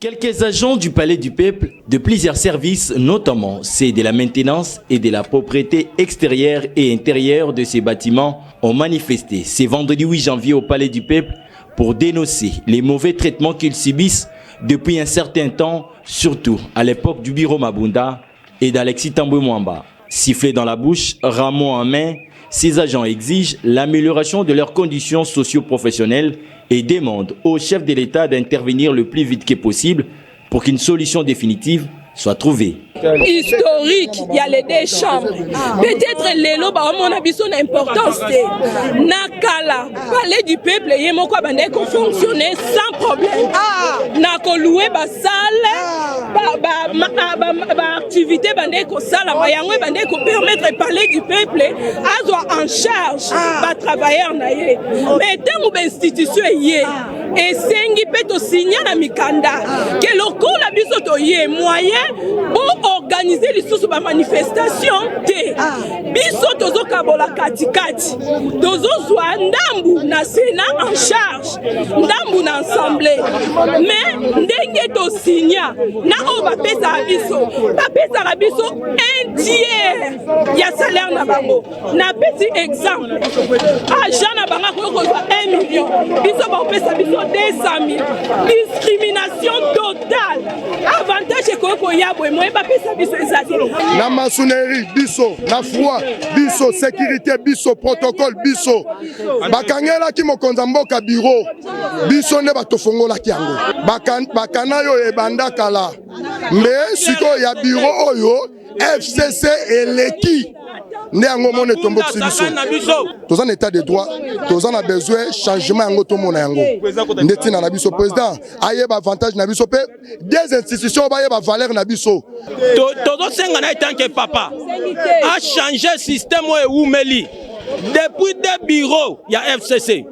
Quelques agents du Palais du Peuple de plusieurs services, notamment ceux de la maintenance et de la propriété extérieure et intérieure de ces bâtiments, ont manifesté ce vendredi 8 janvier au Palais du Peuple pour dénoncer les mauvais traitements qu'ils subissent depuis un certain temps, surtout à l'époque du bureau Mabunda et d'Alexis Tambwe Mwamba. Sifflés dans la bouche, rameaux en main, ces agents exigent l'amélioration de leurs conditions socio-professionnelles et demandent au chef de l'État d'intervenir le plus vite que possible pour qu'une solution définitive soit trouvée. Historique, il y a les deux chambres. Peut-être les lots, on a besoin d'importance. Nakala, Palais du Peuple, il y a qui fonctionner sans problème. Nako loué ba salle, ba activité bandé ko sala, ba yangwe bandé ko permettre Palais du Peuple à soit en charge ba travailleurs naie. Mais tant que institution yé et sengi peto signer na mikanda que loko la biso to yé moyen pour organiser les sous manifestation te biso tozo kabola katikati tozo zwa ndambu na Sénat en charge ndambu na assemblée mais ndenge to signa na o ba pesa biso un tiers ya salaire na bango na petit exemple agent na banga ko 1 million biso ba pesa biso 200 000 discrimination totale avantage ko yabwe mo ba pesa biso ezali na maçonnerie biso na froid biso sécurité biso protocole biso bakangela ki mokonza mboka bureau biso ne batofongola ki yango bakana yo ebanda kala mais siko ya bureau oyo FCC eleki ne yango mone tombo biso toza na état de droit toza na besoin changement yango to mona yango ndeti na biso président ayeba avantage na biso pe des institutions ba yeba valeur na biso tozo senga na tant que papa a changer système e umeli depuis des bureaux ya FCC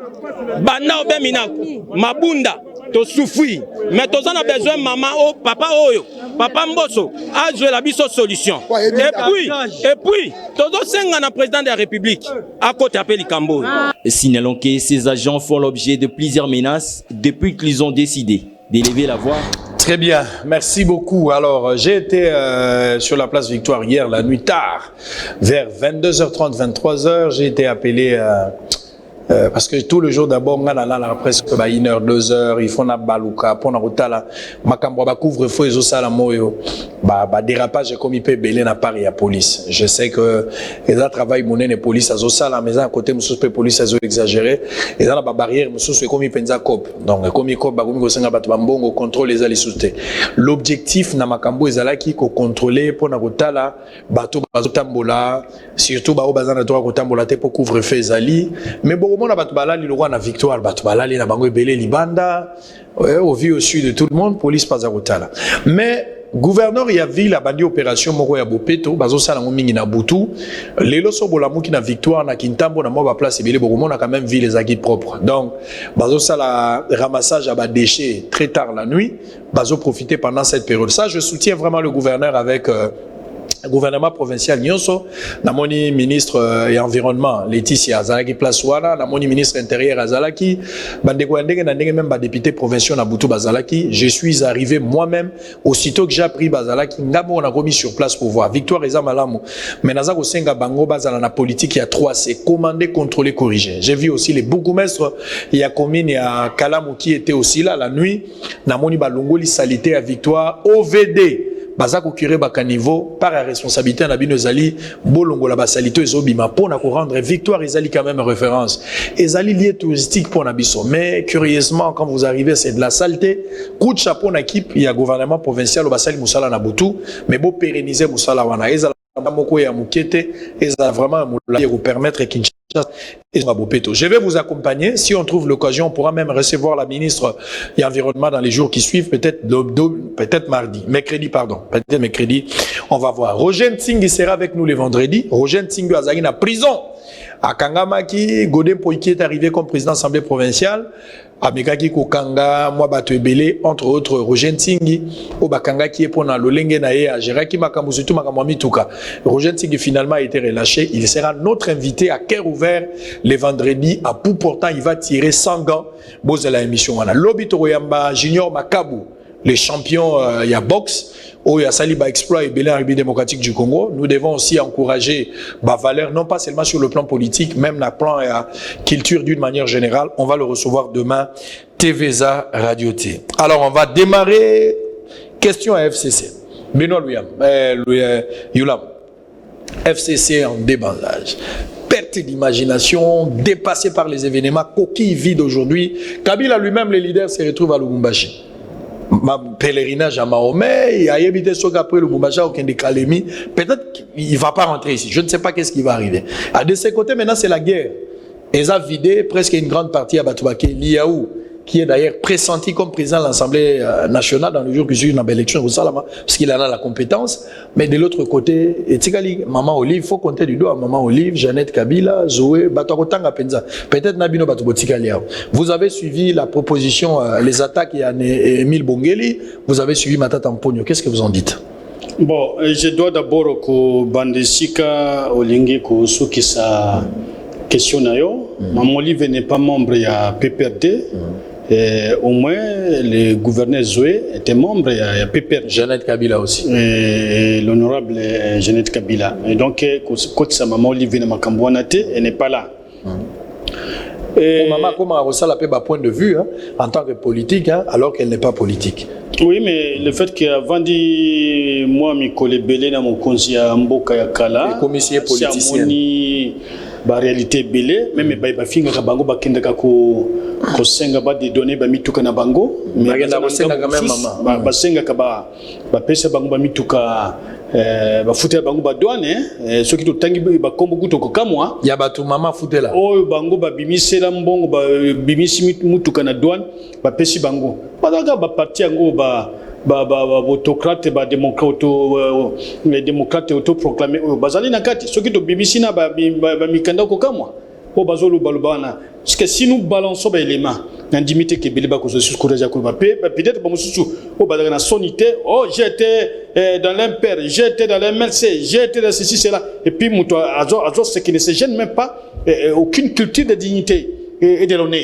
bana obemina Mabunda to souffrir mais toza na besoin maman o papa oyo papa Mbosso a joué la biso solution et puis tozo senga na président de la République à côté appelé Kambo. Signalons que ces agents font l'objet de plusieurs menaces depuis qu'ils ont décidé d'élever la voix. Très bien, merci beaucoup. Alors, j'ai été sur la place Victoire hier, la nuit tard, vers 22h30, 23h. J'ai été appelé parce que tout le jour d'abord, on a presque 1h, 2h, il faut na baluka, pour na rotala, makambo ba couvre-feu et osala moyo, ba dérapage comme il peut belé na Paris à police. Je sais que les travail monnaie les police à osala, mais à côté monsieur pe police à exagéré, et dans la barrière monsieur c'est comme il penza cop. Donc comme il cop ba comme senga ba mbongo contrôle les ali souté. L'objectif na makambo ezala ki ko contrôler pour na rotala bato bazotambola, surtout ba bazana to kotambola te pour couvre-feu ezali, mais bon on a battu balali le roi na Victoire battu balali na bango belé libanda au vu au sud de tout le monde police pas à rotala mais gouverneur ya ville a bandi opération moko ya bopeto bazo sala mingi na butu lelo so bolamu ki na Victoire na Kintambo na mo ba place belé beaucoup on a quand même ville les acquis propres donc bazo sala ramassage à ba déchets très tard la nuit bazo profiter pendant cette période ça je soutiens vraiment le gouverneur avec gouvernement provincial nyonso na moni ministre et environnement Laetitia Azalaki place wana na moni ministre intérieur Azalaki bandeko ndenge na ndenge même ba député provincial na Butu Bazalaki je suis arrivé moi-même aussitôt que j'ai appris Bazalaki ngamo on a remis sur place pour voir Victoire eza malamu mais naza ko senga bango bazala na politique ya 3C commander contrôler corriger j'ai vu aussi les bourgmestres ya commune ya Kalamu qui était aussi là la nuit na moni balongoli salité à Victoire OVD Bazako curé bakaniveau par la responsabilité na bino zali bolongo la basalito ezobima pour na rendre Victoire ezali quand même référence ezali lié touristique pour na biso mais curieusement quand vous arrivez c'est de la saleté coup de chapeau na équipe il y a gouvernement provincial au basali musala na butu mais beau pérenniser musala wana ezala moko ya mukete ezala vraiment vous permettre Kinshasa et Bopeto. Je vais vous accompagner. Si on trouve l'occasion, on pourra même recevoir la ministre de l'Environnement dans les jours qui suivent, peut-être mardi, mercredi, pardon, peut-être mercredi. On va voir. Roger Ntsing sera avec nous le vendredi. Roger Ntsing Azagi na prison. À Kangamaki, Godin Poiki est arrivé comme président de l'Assemblée provinciale. Amekaki Kokanga, moi Batebele, entre autres Roger Ntingi, au Bakanga qui est pour na Lolenge Nae, à Géraki Makamusutu Makamwami Touka. Roger Ntingi finalement a été relâché. Il sera notre invité à cœur ouvert les vendredis à bout portant. Il va tirer 100 gants. Bozela la émission. Lobi Toroyamba, Junior Makabu, les champions, il y a boxe. Il y a Saliba Exploit et Bélin République démocratique du Congo. Nous devons aussi encourager Valère, non pas seulement sur le plan politique, même dans le plan culture d'une manière générale. On va le recevoir demain, TVSA Radio T. Alors, on va démarrer. Question à FCC. Benoît Yulam. FCC en débandage. Perte d'imagination, dépassé par les événements, coquille vide aujourd'hui. Kabila lui-même, les leaders, se retrouvent à Lubumbashi. Ma pèlerinage à Mahomet, il a évité ce qu'après le Bumbacha au Kalemi. Peut-être qu'il ne va pas rentrer ici. Je ne sais pas qu'est-ce qui va arriver. De ce côté, maintenant, c'est la guerre. Ils ont vidé presque une grande partie à Batoubake. Liaou, qui est d'ailleurs pressenti comme président de l'Assemblée nationale dans le jour que j'ai eu une élection, parce qu'il en a la compétence. Mais de l'autre côté, Maman Olive, il faut compter du doigt Maman Olive, Jeannette Kabila, Zoé, Batokotanga Penza. Peut-être Nabino Batobotika Liaou. Vous avez suivi la proposition, les attaques, il y a Emile Bongeli, vous avez suivi Matata Mpogno. Qu'est-ce que vous en dites? Bon, je dois d'abord que Bandesika Olingi Kousuki sa question nayo. Maman Olive n'est pas membre de la PPRD. Et au moins, le gouverneur Zoé était membre de PPR. Jeannette Kabila aussi. L'honorable Jeannette Kabila. Et donc, quand sa maman Olivier Makambouanate, elle n'est pas là. Maman, comment ça l'appelle point de vue hein, en tant que politique, hein, alors qu'elle n'est pas politique. Oui, mais le fait qu'avant dit moi, mes collègues belé dans mon conseil à Mboka Yakala, les commissaires politiciens. La réalité belé, même ba finga ka bango ba kenda ka ko senga ba de données ba mituka na bango, mais ba senga ka même maman. Ba senga ka ba pesa bango ba mituka ba futa bango ba douane, ceux qui to tangi ba kombo kuto ko kamwa. Ya ba tu maman futela. Oh bango ba bimisela mbongo ba bimisi mutuka na douane, ba pesi bango. Ba daga ba parti ngo ba autocrate ba démocrate les démocrates autoproclamés bazali na kati soki to bibisi na ba mikanda ko kamwa au bazolo balobana. Parce que si nous balançons les éléments, n'indimité que Béliba que je suis courageux peut-être pour monsieur au badana sonité, oh j'étais dans l'impère, j'étais dans le MLC, j'étais dans ceci cela et puis muto azo ce qui ne se gêne même pas aucune culture de dignité et de l'honneur.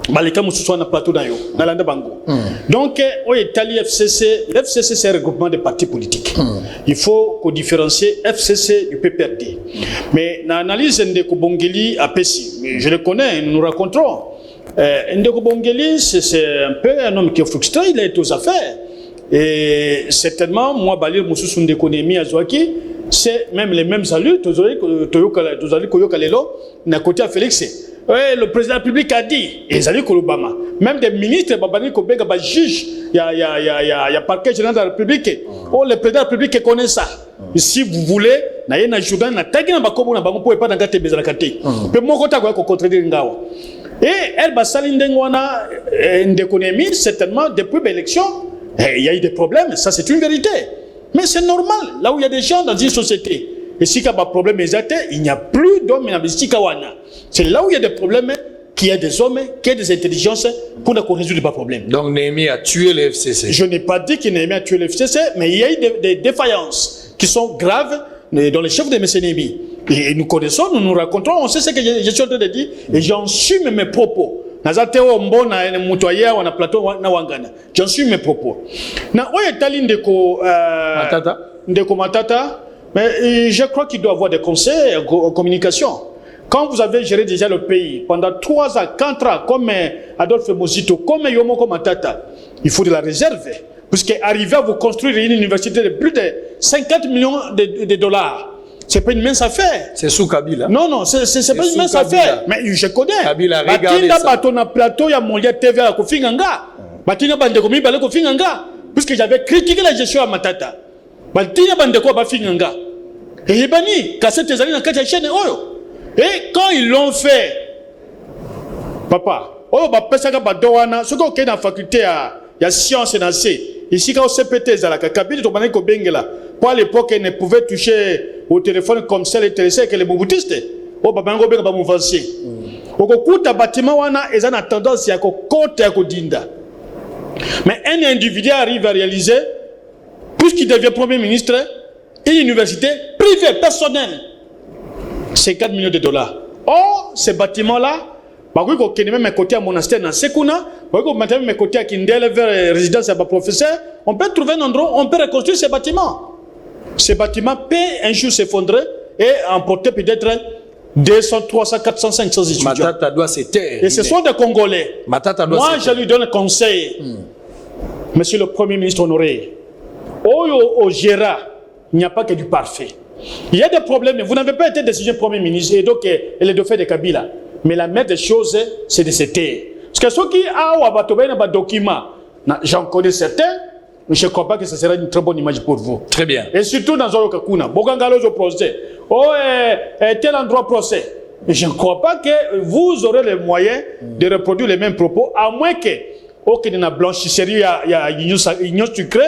Malika mususu na plateau dans yo na landa bango. Donc au Italie FCC c'est un regroupement de partis politiques. Il faut qu'on différencie FCC du PPRD. Mais dans l'analyse Ndeko Bongeli à Pessi, je le connais, nous nous raconterons. Ndeko Bongeli c'est un peu un homme qui est frustré, il est aux affaires. Et certainement moi Balir mususu Ndeko Nemi Azwaki, c'est même les mêmes saluts Tozali Koyoka Lelo na côté à Félix. Oui, le président de la République a dit, et Zali Kolobama, même des ministres, Babani Kobega, juge, il y a parquet général de la République, oh, le président de la République connaît ça. Si vous voulez, na yena Jourdain, na tagina bakobo na bango pour pas d'angate bezalakate. Pe mon kota quoi ko contredire ngawa. Et elle basali ndengwana ndekonemi certainement depuis l'élection, il y a eu des problèmes, ça c'est une vérité. Mais c'est normal, là où il y a des gens dans une société. Et si il y a des problèmes, il n'y a plus d'hommes dans le. C'est là où il y a des problèmes, qu'il y a des hommes, qu'il y a des intelligences pour qu'on résoudre les problèmes. Donc Néhémie a tué le FCC. Je n'ai pas dit que Néhémie a tué le FCC, mais il y a eu des défaillances qui sont graves dans les chefs de M. Néhémie. Et nous connaissons, nous nous racontons, on sait ce que je suis en train de dire, et j'en suis mes propos. Nazateo mbona mutoya wana plateau na wangana. J'en suis mes propos. Na oye tali ndeko Matata. Ndeko Matata. Mais je crois qu'il doit avoir des conseils en communication. Quand vous avez géré déjà le pays pendant 3 ans, 4 ans, comme Adolphe Mosito, comme Yomoko Matata, il faut de la réserve. Puisqu'arriver à vous construire une université de plus de 50 millions de dollars, ce n'est pas une mince affaire. C'est sous Kabila. Non, c'est pas une mince affaire. Mais je connais. Kabila, regardez ça. Batina plateau, il y a mon lien TV à Kofinganga. Batina Bandekomi, Balé Kofinganga. Puisque j'avais critiqué la gestion à Matata. Batina Bandeko Bafinganga. Et Ibani, cassette tes amis dans 4 chaînes. Et quand ils l'ont fait, papa, oh, bah, Pesaka Badowana, ce qu'on est dans la faculté, il y a sciences et nancé. Ici, quand on CPT, la Kabila, on a Bengela. Pour à l'époque, ils ne pouvaient toucher au téléphone comme ça, les télésés que les bouboutistes. Oh, bah, Bango Benga, bah, m'avancer. Au coup, un bâtiment, ils ont tendance à côté à Kodinda. Mais un individu arrive à réaliser, puisqu'il devient Premier ministre, une université privée, personnelle, 50 millions de dollars. Or, ces bâtiments-là, on peut même côté à monastère dans Sekuna, on peut même côté à Kindele vers résidence à professeur, on peut trouver un endroit, on peut reconstruire ces bâtiments. Ces bâtiments peuvent un jour s'effondrer et emporter peut-être 200, 300, 400, 500 étudiants. Matata doit se taire. Et ce sont des Congolais. Matata doit Moi, se taire. je lui donne un conseil. Monsieur le Premier ministre honoré, au Gérard, il n'y a pas que du parfait. Il y a des problèmes. Vous n'avez pas été désigné Premier ministre et donc elle est de fait de Kabila. Mais la maître des choses, c'est de se taire. Parce que ceux qui ont des documents, j'en connais certains, mais je ne crois pas que ce sera une très bonne image pour vous. Très bien. Et surtout dans Zoro Kakuna, Bogangalo au procès. Tel endroit procès. Mais je ne crois pas que vous aurez les moyens de reproduire les mêmes propos, à moins que, il y a une blanchisserie, il y a une sucrée,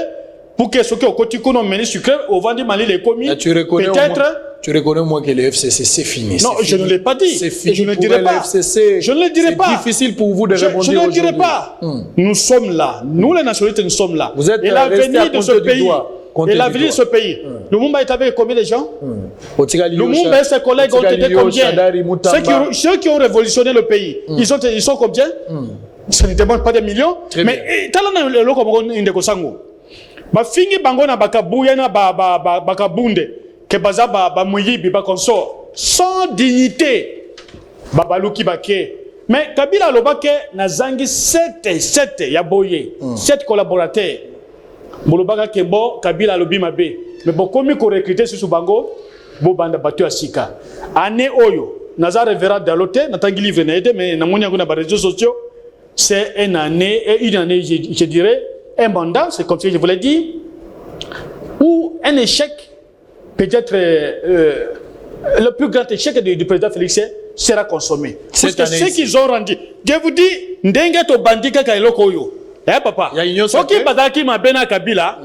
pour que ceux qui ont continué à mener sucré, au vendu Mali les commis, peut-être. Tu reconnais moi que le FCC c'est fini. Non, je ne l'ai pas dit. C'est fini. Je ne le dirai pas. FCC, je ne le dirai pas. C'est difficile pour vous de répondre. Je ne le dirai pas. Nous sommes là. Nous les nationalités, nous sommes là. Vous êtes et l'avenir de ce pays. Et l'avenir de ce pays. Lumumba est avec combien de gens? Lumumba et ses collègues ont été combien? Ceux qui ont révolutionné le pays, ils sont combien? Ça ne demande pas des millions. Mais talana le comme indeko sango. Ba fingi bango na bakabuya na bakabunde ke baza ba muyibi ba consort sans dignité babaluki bake. Mais Kabila lobake na zangi 7 ya boye 7 collaborateurs. Bolobaka kembo Kabila lobi mabe. Mais bokomi ko recruter sur bango bo banda batu asika. Année oyo naza révérend dalote na tangi livre na ede mais na moni ngona ba réseaux sociaux. C'est une année, je dirais, un mandat, c'est comme si je vous l'ai dit, ou un échec, peut-être le plus grand échec du président Félix sera consommé. Parce que ce qu'ils ont rendu, je vous dis, ndenge to bandika ka eloko yo. Eh papa, ok bazaki mabena Kabila,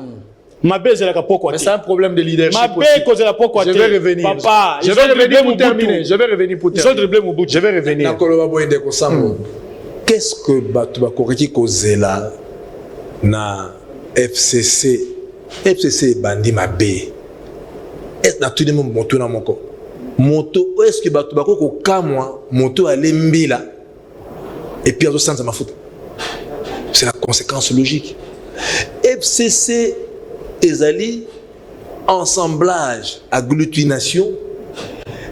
Mabe ezalaka poko. Mais c'est un problème de leadership. Mabe kozala poko. Je vais revenir. Papa, je vais revenir pour terminer. Je vais revenir pour terminer. Ils ont dribblé Mobutu. Je vais revenir. Qu'est-ce que Bato Bakoreki kozela na FCC? FCC bandi mabe. Est-ce na tout le monde moto na moko? Moto est-ce que Bato Bakoko kamwa moto ale mbila et puis azo sanza mafuta? C'est la conséquence logique. FCC ezali assemblage, agglutination,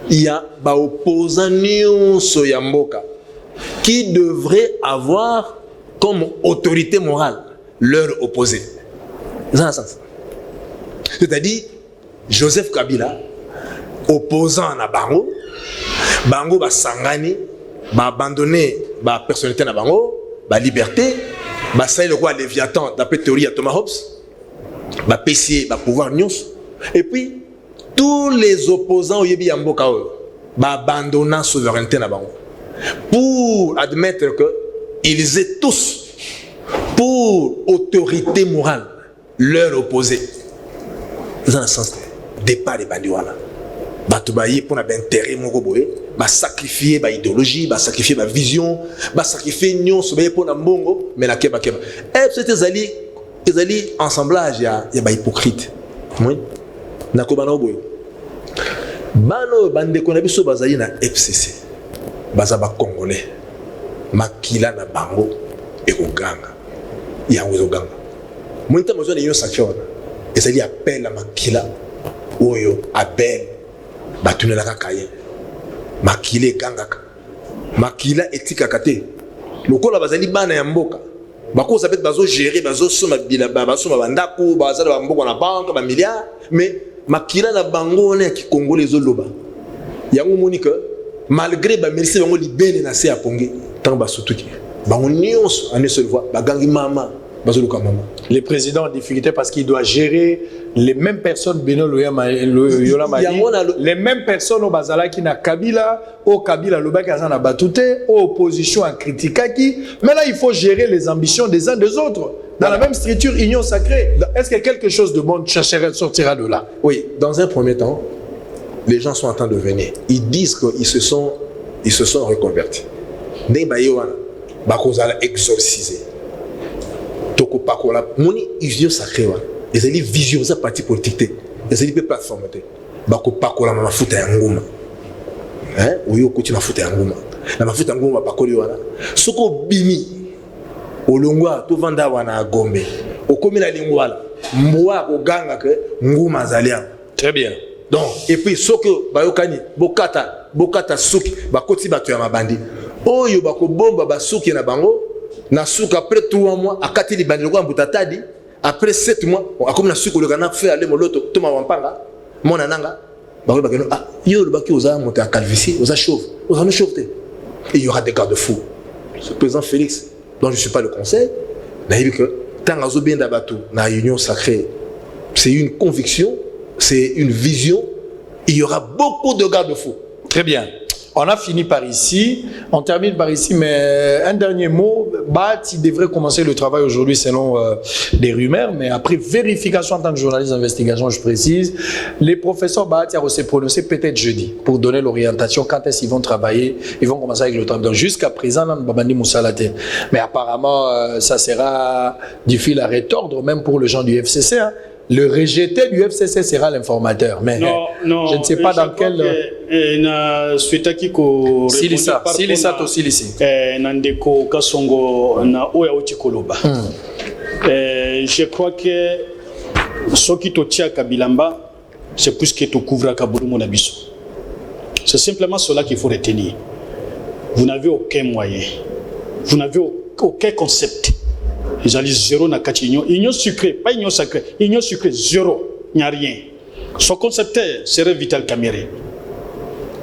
il y a ba opposant nyonso ya mboka qui devrait avoir comme autorité morale leur opposé. C'est-à-dire Joseph Kabila opposant à Bango, Bango ba sangani, ba abandonner ba personnalité na Bango, ba liberté, ba ça le roi Léviathan d'après théorie à Thomas Hobbes, ba PC, ba pouvoir nyons. Et puis tous les opposants au Yebi Yamboka ba abandonnant souveraineté na Bango pour admettre que ils aient tous pour autorité morale leur opposé. Dans le sens départ des bandiwala. Batubaye pour un intérêt mogoboé, ba sacrifier ba idéologie, ba sacrifier ba vision, ba sacrifier nion sobe pour na mbongo, mais la keba keba. Et c'était ezali ensemblage ya ba hypocrite. Oui. Na ko bana oboyo. Bano bande ko na biso bazali na FCC. Baza ba congolais. Makila na bango e koganga. Ya ngozoganga. Mwita mozo na yo sakiona. Ezali appel à makila oyo abel batunela kakaye makile gangaka makila etikaka te lokola bazali bana ya mboka bakoza peut bazo gérer bazo soma bilaba bazo bandako bazala ba mboka na banque ba milliards mais makila na bango na ki Congolais ezoloba yango monika malgré ba merci bango libele na se aponge tant basutuki bango nyonso ane seule voix bagangi mama. Le président a difficulté parce qu'il doit gérer les mêmes personnes, les mêmes personnes au Bazala qui n'a Kabila, au Kabila, le Baki a Batouté, aux oppositions à Kritikaki. Mais là, il faut gérer les ambitions des uns des autres. Dans la même structure, union sacrée. Est-ce que quelque chose de bon sortira de là? Oui, dans un premier temps, les gens sont en train de venir. Ils disent qu'ils se sont reconvertis. Nebaïwana, Bakozala exorcisé. Toko pakola moni vision sacré wa ezali vision za parti politique ezali pe plateforme te bako pakola mafuta ya nguma oyo kuti mafuta ya nguma na mafuta ya nguma pakoli wana soko bimi olongwa to vanda wana Gombe okomi na lingwala mbwa koganga ke nguma zalia. Très bien. Donc et puis soko bayokani bokata suki bakoti bato ya mabandi oyo bako bomba basuki na bango. Na souk après 3 mois à Katili Bandiloko Mbutatadi après 7 mois a comme na souk le gana fait aller moloto toma wampanga mona nanga ba ba ah yo le baki oza monter à calvitie oza chauve oza no chauve et il y aura des garde-fous. Ce président Félix dont je suis pas le conseil n'a dit que tant azo bien d'abatu na union sacrée c'est une conviction, c'est une vision, il y aura beaucoup de garde-fous. Très bien. On a fini par ici, on termine par ici, mais un dernier mot, Bahati devrait commencer le travail aujourd'hui selon des rumeurs, mais après vérification en tant que journaliste d'investigation, je précise, les professeurs Bahati vont se prononcer peut-être jeudi pour donner l'orientation quand est-ce qu'ils vont travailler, ils vont commencer avec le travail. Donc jusqu'à présent, on n'a pas dit Moussalate. Mais apparemment, ça sera du fil à retordre, même pour les gens du FCC. Hein. Le rejeté du FCC sera l'informateur, mais non, je ne sais pas dans quel... Silisa to Silisi. Nandeko Kasongo na oya Otikoloba. Je crois que ce qui te tient à Kabilamba, c'est plus que tu couvres à Kaboulou Monabiso. C'est simplement cela qu'il faut retenir. Vous n'avez aucun moyen. Vous n'avez aucun concept. Ils allaient zéro na Katignon. Union sucrée, pas union sacrée. Union sucrée, zéro. Il n'y a rien. Son concepteur serait Vital Kamere.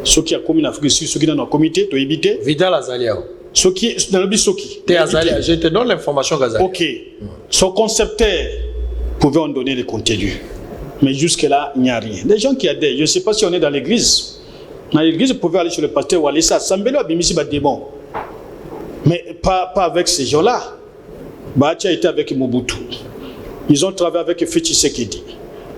Ceux qui a commis en Afrique du Sud, ceux qui sont dans le comité, tu as évité. Vital Azalia. Ceux qui dans le Bissoki. Tu es Azalia. Je te donne l'information Azalia. Ok. Son concepteur pouvait en donner le contenu. Mais jusque-là, il n'y a rien. Les gens qui adhèrent, je ne sais pas si on est dans l'église. Dans l'église, vous pouvez aller sur le pasteur ou aller ça. Sambelo Abimisi Bademon. Mais pas avec ces gens-là. Bahati a été avec Mobutu. Ils ont travaillé avec Félix Tshisekedi.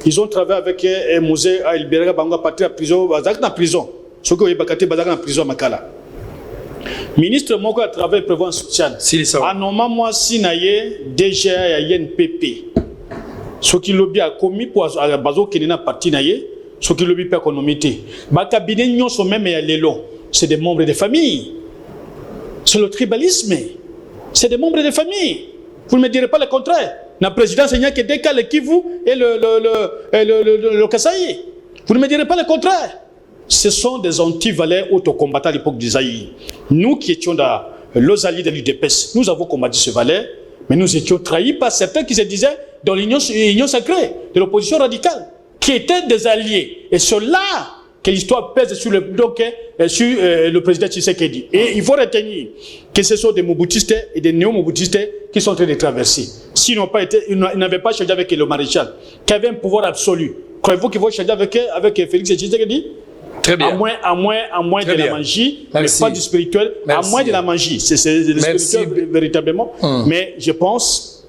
Ils ont travaillé avec Mosé Aïlberga Banga parti à prison, en prison. Ce que vous avez en prison à Makala. Ministre Moko a travaillé prévoir un soutien. À normalement, moi, si naïe, déjà, il y a une PP. Ce qui lobby a commis pour la base qui n'est pas parti naïe, ce qui lobby pas économité. Ma cabinet n'y sont même et l'élo. C'est des membres de famille. C'est le tribalisme. C'est des membres de famille. Vous ne me direz pas le contraire. La présidence, il n'y a que des cas, le Kivu et le Kasaï. Vous ne me direz pas le contraire. Ce sont des anti-valeurs autocombattants à l'époque du Zaïre. Nous qui étions dans les alliés de l'UDPS, nous avons combattu ce valeurs, mais nous étions trahis par certains qui se disaient dans l'union sacrée de l'opposition radicale, qui étaient des alliés. Et c'est là que l'histoire pèse sur le président Tshisekedi. Et il faut retenir que ce sont des Mobutistes et des néo-Mobutistes qui sont en train de traverser. S'ils n'avaient pas changé avec le maréchal, qui avait un pouvoir absolu, croyez-vous qu'ils vont changer avec Félix Tshisekedi? Très bien. À moins de la magie, mais pas du spirituel. À moins de la magie. C'est le spirituel véritablement. Mais je pense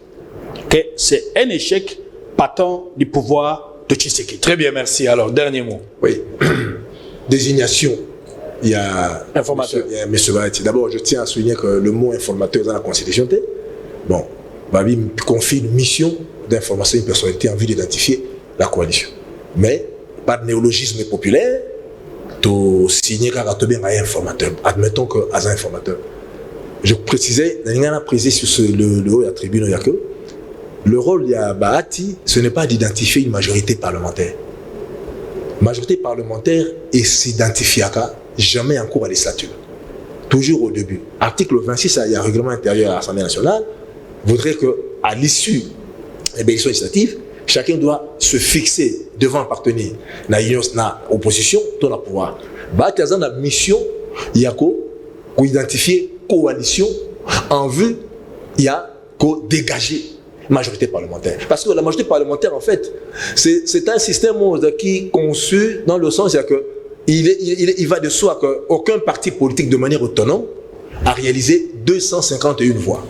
que c'est un échec partant du pouvoir de Tshisekedi. Très bien, merci. Alors, dernier mot. Oui. Désignation. Il y a informateur. Il y a M. Bahati. D'abord, je tiens à souligner que le mot informateur est dans la Constitution. Bon, Babi me confie une mission d'information, une personnalité en vue d'identifier la coalition. Mais, par néologisme populaire, to signer un informateur. Admettons que as un informateur. Je précisais, sur le haut de la tribune, il y a que le rôle de Bahati, ce n'est pas d'identifier une majorité parlementaire. Majorité parlementaire et s'identifier à jamais en cours à législature. Toujours au début. Article 26, il y a un règlement intérieur à l'Assemblée nationale, voudrait qu'à l'issue des élections législatives, chacun doit se fixer devant un partenaire. Dans l'opposition, dans le pouvoir. Bahati a une mission, il y a qu'identifier coalition en vue, il y a qu'au dégager majorité parlementaire. Parce que la majorité parlementaire, en fait, c'est un système qui est conçu dans le sens que il va de soi qu'aucun parti politique de manière autonome a réalisé 251 voix.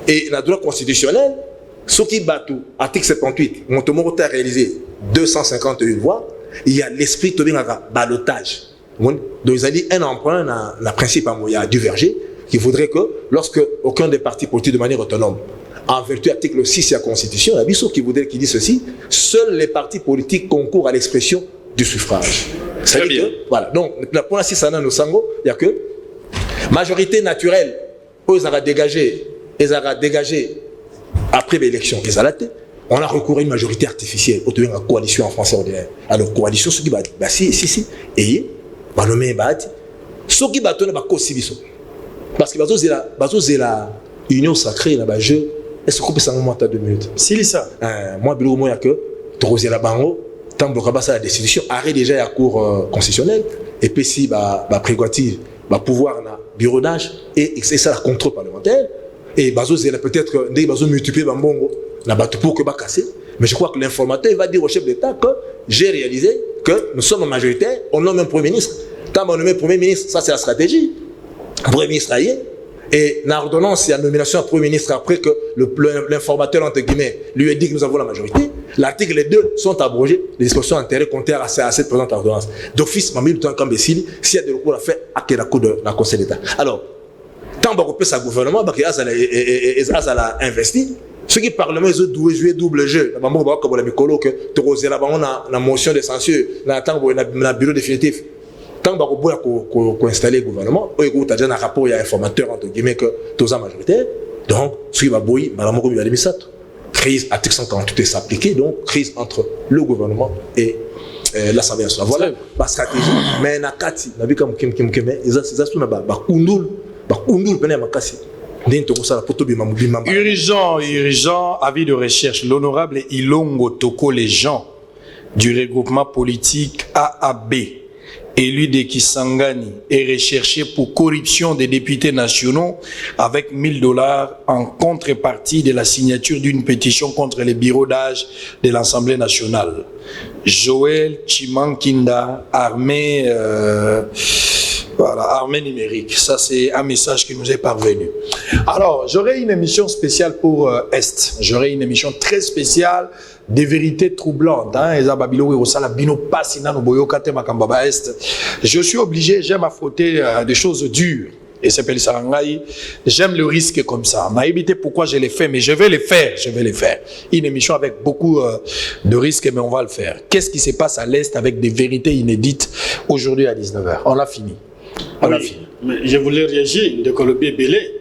Et la droit constitutionnel, ce qui bat tout, article 78, Montomoro a réalisé 251 voix, il y a l'esprit de balotage. Donc, il y a un emprunt, un principe à diverger, qui voudrait que lorsque aucun des partis politiques de manière autonome, en vertu de l'article 6 de la Constitution, il y a Bissot qui dit ceci, seuls les partis politiques concourent à l'expression du suffrage. Très bien. Voilà. Donc, pour l'instant, il y a que majorité naturelle, ils ont dégagé après l'élection, on a recouru à une majorité artificielle, autour de la coalition en français ordinaire. Alors, coalition, ce qui va si, et va nommer Bahati. Ce qui va donner aussi Bissot. Parce que c'est la union sacrée, là-bas, est-ce qu'on peut s'en remonter à 2 minutes? Si, ça. Moi, il y a que Torosé la bango, tant que la décision, arrête déjà la cour constitutionnelle, et puis si, prérogative, pouvoir, bureau d'âge, et ça, la contrôle parlementaire, et peut-être, des multiplier, pour que casser. Mais je crois que l'informateur va dire au chef d'État que j'ai réalisé que nous sommes majoritaires, on nomme un Premier ministre. Quand on nomme un Premier ministre, ça c'est la stratégie. Un Premier ministre ailleurs. Et l'ordonnance, il y a nomination à Premier ministre après que l'informateur, entre guillemets, lui a dit que nous avons la majorité. L'article 2 sont abrogés, les dispositions antérieures contraires à cette présente ordonnance. D'office, Mamie Lutan Kambessili, s'il y a des recours à faire, à quel coup de la Conseil d'État. Alors, tant que ça gouvernement, il a investi. Ceux qui parlent, ils ont joué double jeu. La motion de censure, le bureau définitif. Tant qu'on installe le gouvernement, il y a un rapport, il y a un informateur, entre guillemets, que tous sont majoritaires. Donc, ce qui va bouillir, il y a des crise, article 148 est s'appliquer, donc crise entre le gouvernement et l'Assemblée nationale. Voilà la stratégie. Mais Nakati, la vie comme Kim, Urgent, avis de recherche. L'honorable Ilongo Toko, les gens du regroupement politique AAB, élu de Kisangani, est recherché pour corruption des députés nationaux avec $1000 en contrepartie de la signature d'une pétition contre les bureaux d'âge de l'Assemblée nationale. Joël Chimankinda, armé Voilà, armée numérique. Ça, c'est un message qui nous est parvenu. Alors, j'aurai une émission spéciale pour Est. J'aurai une émission très spéciale des vérités troublantes. Je suis obligé, j'aime affronter des choses dures. Et c'est Sarangaï. J'aime le risque comme ça. M'a évité pourquoi je l'ai fait, mais je vais les faire. Je vais les faire. Une émission avec beaucoup de risques, mais on va le faire. Qu'est-ce qui se passe à l'Est avec des vérités inédites aujourd'hui à 19h? On a fini. On a fini. Mais je voulais réagir de Colombier Belé.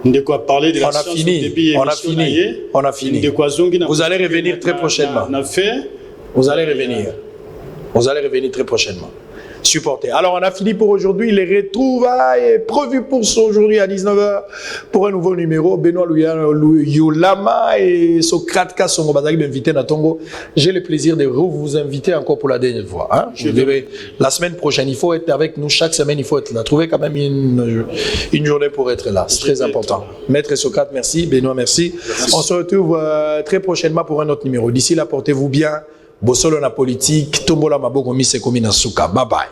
De quoi parler de la science depuis on a fini. On a fini. Vous allez revenir très prochainement. Vous allez revenir. Vous allez revenir très prochainement. Supporter. Alors, on a fini pour aujourd'hui. Les retrouvailles prévues pour aujourd'hui à 19h pour un nouveau numéro. Benoît Yolama et Socrate Kassongo Bazali m'inviter à Tongo. J'ai le plaisir de vous inviter encore pour la dernière fois. Hein? La semaine prochaine, il faut être avec nous. Chaque semaine, il faut être là. Trouver quand même une journée pour être là. C'est très important. Maître Socrate, merci. Benoît, merci. On se retrouve très prochainement pour un autre numéro. D'ici là, portez-vous bien. Bosolo na politique, tombola maboko mise komi na suka. Bye bye.